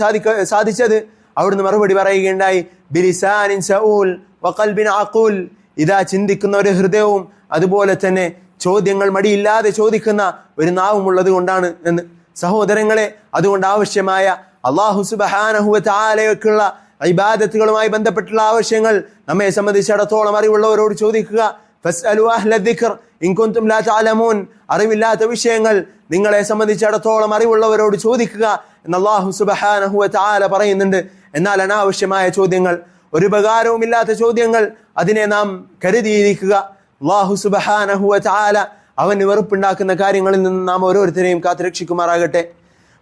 സാധിച്ചത്? അവിടുന്ന് മറുപടി പറയുകയുണ്ടായി, ബിലിസാനിൻ സഊൽ വഖൽബിൻ അഖൂൽ. ഇതാ ചിന്തിക്കുന്ന ഒരു ഹൃദയവും അതുപോലെ തന്നെ ചോദ്യങ്ങൾ മടിയില്ലാതെ ചോദിക്കുന്ന ഒരു നാവുമുള്ളത് കൊണ്ടാണ് എന്ന്. സഹോദരങ്ങളെ, അതുകൊണ്ട് ആവശ്യമായ അല്ലാഹു സുബ്ഹാനഹു വ തആലയ്ക്കുള്ള ഇബാദത്തുകളുമായി ബന്ധപ്പെട്ടുള്ള ആവശ്യങ്ങൾ നമ്മെ സംബന്ധിച്ചിടത്തോളം അറിവുള്ളവരോട് ചോദിക്കുക. ഫസ്അലു അഹ്ല ദിക്ർ ഇൻ കുൻതും ലാ തഅലമൂൻ. അറിവില്ലാത്ത വിഷയങ്ങൾ നിങ്ങളെ സംബന്ധിച്ചിടത്തോളം അറിവുള്ളവരോട് ചോദിക്കുക എന്ന് അല്ലാഹു സുബ്ഹാനഹു വ തആല പറയുന്നുണ്ട്. എന്നാൽ അനാവശ്യമായ ചോദ്യങ്ങൾ, ഒരു ഉപകാരവുമില്ലാത്ത ചോദ്യങ്ങൾ, അതിനെ നാം കരുതിയിരിക്കുക. അല്ലാഹു സുബ്ഹാനഹു വ തആല അവന് വെറുപ്പുണ്ടാക്കുന്ന കാര്യങ്ങളിൽ നിന്ന് നാം ഓരോരുത്തരെയും കാത്തുരക്ഷിക്കുമാറാകട്ടെ.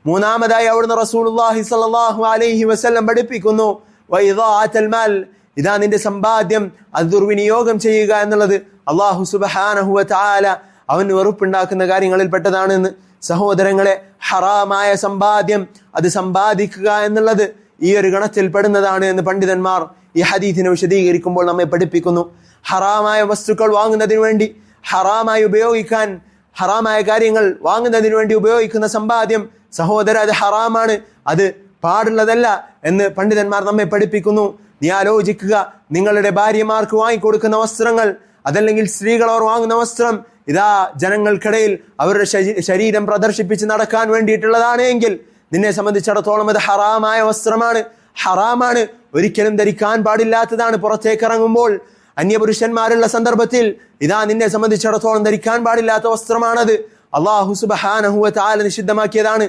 മൂന്നാമതായി അവിടുന്ന് റസൂലുള്ളാഹി സ്വല്ലല്ലാഹു അലൈഹി വസല്ലം പഠിപ്പിക്കുന്നു, വഇദാഅത്തുൽ മാൽ, ഇതാ നിന്റെ സമ്പാദ്യം അത് ദുർവിനിയോഗം ചെയ്യുക എന്നുള്ളത് അല്ലാഹു സുബ്ഹാനഹു വ തആല അവന് വെറുപ്പുണ്ടാക്കുന്ന കാര്യങ്ങളിൽ പെട്ടതാണെന്ന്. സഹോദരങ്ങളെ, ഹറാമായ സമ്പാദ്യം അത് സമ്പാദിക്കുക എന്നുള്ളത് ഈ ഒരു ഗണത്തിൽ പെടുന്നതാണ് എന്ന് പണ്ഡിതന്മാർ ഈ ഹദീസിനെ വിശദീകരിക്കുമ്പോൾ നമ്മെ പഠിപ്പിക്കുന്നു. ഹറാമായ വസ്തുക്കൾ വാങ്ങുന്നതിന് വേണ്ടി, ഹറാമായി ഉപയോഗിക്കാൻ, ഹറാമായ കാര്യങ്ങൾ വാങ്ങുന്നതിന് വേണ്ടി ഉപയോഗിക്കുന്ന സമ്പാദ്യം സഹോദര, അത് ഹറാമാണ്, അത് പാടുള്ളതല്ല എന്ന് പണ്ഡിതന്മാർ നമ്മെ പഠിപ്പിക്കുന്നു. നീ ആലോചിക്കുക, നിങ്ങളുടെ ഭാര്യമാർക്ക് വാങ്ങിക്കൊടുക്കുന്ന വസ്ത്രങ്ങൾ, അതല്ലെങ്കിൽ സ്ത്രീകൾ അവർ വാങ്ങുന്ന വസ്ത്രം ഇതാ ജനങ്ങൾക്കിടയിൽ അവരുടെ ശരീരം പ്രദർശിപ്പിച്ച് നടക്കാൻ വേണ്ടിയിട്ടുള്ളതാണ് എങ്കിൽ നിന്നെ സംബന്ധിച്ചിടത്തോളം അത് ഹറാമായ വസ്ത്രമാണ്, ഹറാമാണ്, ഒരിക്കലും ധരിക്കാൻ പാടില്ലാത്തതാണ്. പുറത്തേക്ക് ഇറങ്ങുമ്പോൾ അന്യപുരുഷന്മാരുള്ള സന്ദർഭത്തിൽ ഇതാ നിന്നെ സംബന്ധിച്ചിടത്തോളം ധരിക്കാൻ പാടില്ലാത്ത വസ്ത്രമാണത്. അല്ലാഹു സുബ്ഹാനഹു വ തആല നിഷിദ്ധമാക്കിയതാണ്.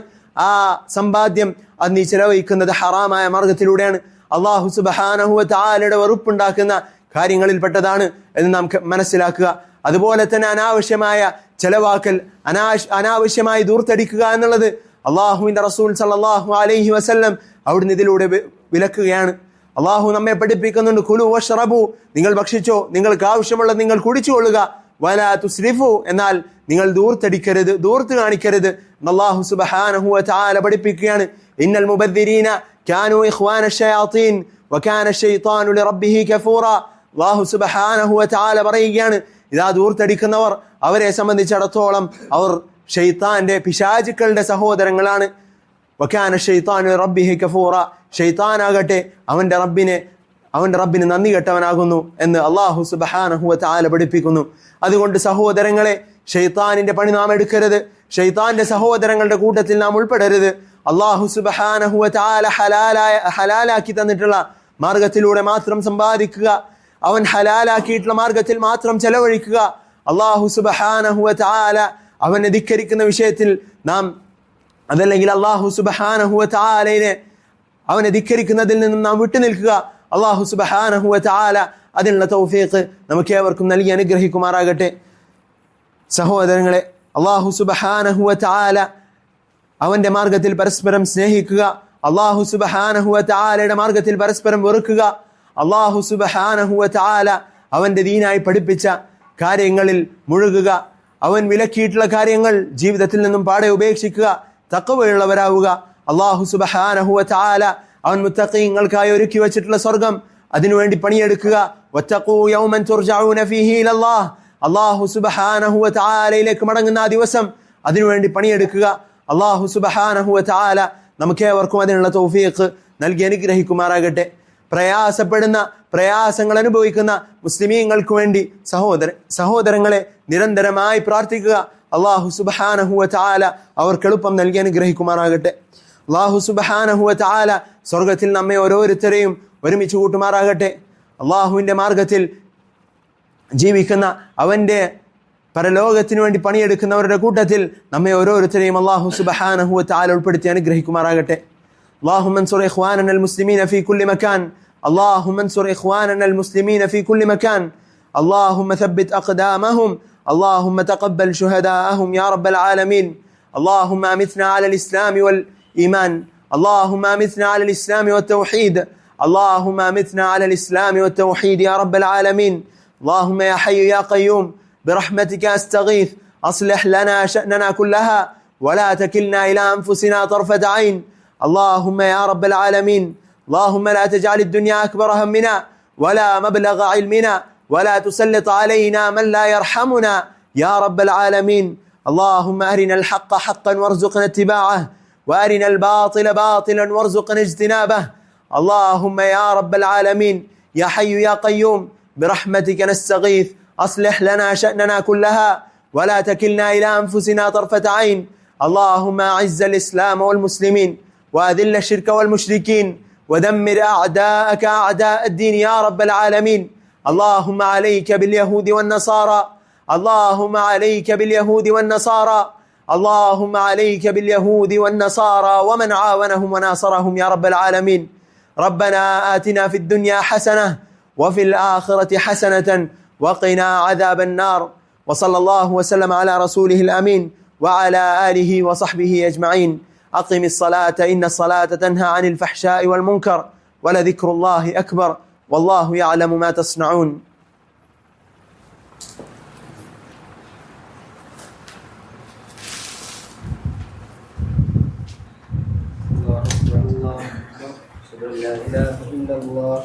ആ സമ്പാദ്യം അത് നീ ചെലവഴിക്കുന്നത് ഹറാമായ മാർഗത്തിലൂടെയാണ്. അല്ലാഹു സുബ്ഹാനഹു വ തആലയുടെ വെറുപ്പുണ്ടാക്കുന്ന കാര്യങ്ങളിൽ പെട്ടതാണ് എന്ന് നാം മനസ്സിലാക്കുക. അതുപോലെ തന്നെ അനാവശ്യമായ ചെലവാക്കൽ, അനാവശ്യമായി ദൂർത്തടിക്കുക എന്നുള്ളത് അള്ളാഹുവിന്റെ റസൂൽ സല്ലല്ലാഹു അലൈഹി വസല്ലം അവിടുന്ന് ഇതിലൂടെ വിലക്കുകയാണ്. അള്ളാഹു നമ്മെ പഠിപ്പിക്കുന്നുണ്ട്, കുലു വഷ്റബു, നിങ്ങൾ ഭക്ഷിച്ചോ, നിങ്ങൾക്ക് ആവശ്യമുള്ളത് നിങ്ങൾ കുടിച്ചുകൊള്ളുക, വലാ തുസ്രിഫു, എന്നാൽ നിങ്ങൾ ദൂർത്തടിക്കരുത്, ദൂർത്ത് കാണിക്കരുത്. അല്ലാഹു സുബ്ഹാനഹു വ തആല പഠിപ്പിക്കുകയാണ്, ഇന്നൽ മുബദ്ദിരീന കാനൂ ഇഖ്വാന ശയാത്തീൻ വകാന ശൈത്താനു ലിറബ്ബിഹി കഫൂറ. അല്ലാഹു സുബ്ഹാനഹു വ തആല പറയുകയാണ്, ഇതാ ദൂർത്തടിക്കുന്നവർ, അവരെ സംബന്ധിച്ചിടത്തോളം അവർ ഷൈത്താന്റെ, പിശാചുക്കളുടെ സഹോദരങ്ങളാണ്. വകാന ശൈത്താനു ലിറബ്ബിഹി കഫൂറ, ഷൈത്താനാകട്ടെ അവന്റെ റബ്ബിന് നന്ദി കെട്ടവനാകുന്നു എന്ന് അല്ലാഹു സുബ്ഹാനഹു വ തആല പഠിപ്പിക്കുന്നു. അതുകൊണ്ട് സഹോദരങ്ങളെ, ഷൈത്താനിന്റെ പണി നാം എടുക്കരുത്, ഷൈത്താന്റെ സഹോദരങ്ങളുടെ കൂട്ടത്തിൽ നാം ഉൾപ്പെടരുത്. അല്ലാഹു സുബ്ഹാനഹു വ തആല ഹലാലാക്കി തന്നിട്ടുള്ള മാർഗത്തിലൂടെ മാത്രം സമ്പാദിക്കുക, അവൻ ഹലാലാക്കിയിട്ടുള്ള മാർഗത്തിൽ മാത്രം ചെലവഴിക്കുക. അല്ലാഹു സുബ്ഹാനഹു വ തആല അവനെ ധിക്കരിക്കുന്ന വിഷയത്തിൽ നാം, അതല്ലെങ്കിൽ അല്ലാഹു സുബ്ഹാനഹു വ തആലയെ അവനെ ധിക്കരിക്കുന്നതിൽ നിന്നും നാം വിട്ടുനിൽക്കുക. അല്ലാഹു സുബ്ഹാനഹു വ തആല അതിനുള്ള തൗഫീഖ് നമുക്ക് ഏവർക്കും നൽകി അനുഗ്രഹിക്കുമാറാകട്ടെ. സഹോദരങ്ങളെ, അല്ലാഹു സുബ്ഹാനഹു വ തആല അവന്റെ മാർഗത്തിൽ പരസ്പരം സ്നേഹിക്കുക, അല്ലാഹു സുബ്ഹാനഹു വ തആലയുടെ മാർഗത്തിൽ പരസ്പരം വെറുക്കുക. അല്ലാഹു സുബ്ഹാനഹു വ തആല അവന്റെ ദീനായി പഠിപ്പിച്ച കാര്യങ്ങളിൽ മുഴുകുക, അവൻ വിലക്കിയിട്ടുള്ള കാര്യങ്ങൾ ജീവിതത്തിൽ നിന്നും പാടെ ഉപേക്ഷിക്കുക, തഖ്വയുള്ളവരാവുക. അല്ലാഹു സുബ്ഹാനഹു വ തആല അവൻ മുത്തഖീങ്ങൾക്കായി ഒരുക്കി വെച്ചിട്ടുള്ള സ്വർഗം, അതിനുവേണ്ടി പണിയെടുക്കുക. വത്തഖൂ യൗമൻ തുർജഊന ഫീഹി ഇലല്ലാഹ്, അല്ലാഹു സുബ്ഹാനഹു വ തആലയിലേക്ക് മടങ്ങുന്ന ആ ദിവസം, അതിനുവേണ്ടി പണിയെടുക്കുക. അല്ലാഹു സുബ്ഹാനഹു വ തആല നമുക്കേവർക്കും അതിനുള്ള തൗഫീഖ് നൽകി അനുഗ്രഹിക്കുമാറാകട്ടെ. പ്രയാസപ്പെടുന്ന, പ്രയാസങ്ങൾ അനുഭവിക്കുന്ന മുസ്ലിമീങ്ങൾക്ക് വേണ്ടി സഹോദരങ്ങളെ നിരന്തരമായി പ്രാർത്ഥിക്കുക. അല്ലാഹു സുബ്ഹാനഹു വ തആല അവർക്ക് എളുപ്പം നൽകി അനുഗ്രഹിക്കുമാറാകട്ടെ. അല്ലാഹു സുബ്ഹാനഹു വ തആല സ്വർഗത്തിൽ നമ്മെ ഓരോരുത്തരെയും ഒരുമിച്ച് കൂട്ടുമാറാകട്ടെ. അല്ലാഹുവിന്റെ മാർഗത്തിൽ ജീവിക്കുന്ന, അവന്റെ പരലോകത്തിനു വേണ്ടി പണിയെടുക്കുന്നവരുടെ കൂട്ടത്തിൽ നമ്മെ ഓരോരുത്തരെയും അല്ലാഹു സുബ്ഹാനഹു വ തആല ഉൾപ്പെടുത്തി അനുഗ്രഹിക്കുമാറാകട്ടെ. اللهم انصر إخواننا المسلمين في كل مكان، اللهم انصر إخواننا المسلمين في كل مكان، اللهم ثبت أقدامهم، اللهم تقبل شهداءهم يا رب العالمين. اللهم أمتنا على الإسلام والإيمان، اللهم أمتنا على الإسلام والتوحيد، اللهم أمتنا على الإسلام والتوحيد يا رب العالمين. اللهم يا حي يا قيوم برحمتك أستغيث، أصلح لنا شأننا كلها ولا تكلنا إلى أنفسنا طرفة عين. اللهم يا رب العالمين، اللهم لا تجعل الدنيا أكبر همنا ولا مبلغ علمنا ولا تسلط علينا من لا يرحمنا يا رب العالمين. اللهم أرنا الحق حقا وارزقنا اتباعه وأرنا الباطل باطلا وارزقنا اجتنابه. اللهم يا رب العالمين يا حي يا قيوم برحمتك نستغيث، أصلح لنا شأننا كلها ولا تكلنا إلى أنفسنا طرفة عين. اللهم أعز الإسلام والمسلمين وأذل الشرك والمشركين ودمر أعداءك أعداء الدين يا رب العالمين. اللهم عليك باليهود والنصارى، اللهم عليك باليهود والنصارى، اللهم عليك باليهود والنصارى ومن عاونهم وناصرهم يا رب العالمين. ربنا آتنا في الدنيا حسنة وفي الآخرة حسنة وقنا عذاب النار. وصلى الله وسلم على رسوله الأمين وعلى آله وصحبه أجمعين. أقم الصلاة إن الصلاة تنهى عن الفحشاء والمنكر ولذكر الله أكبر والله يعلم ما تصنعون. الله أكبر الله أكبر أشهد أن لا إله إلا الله.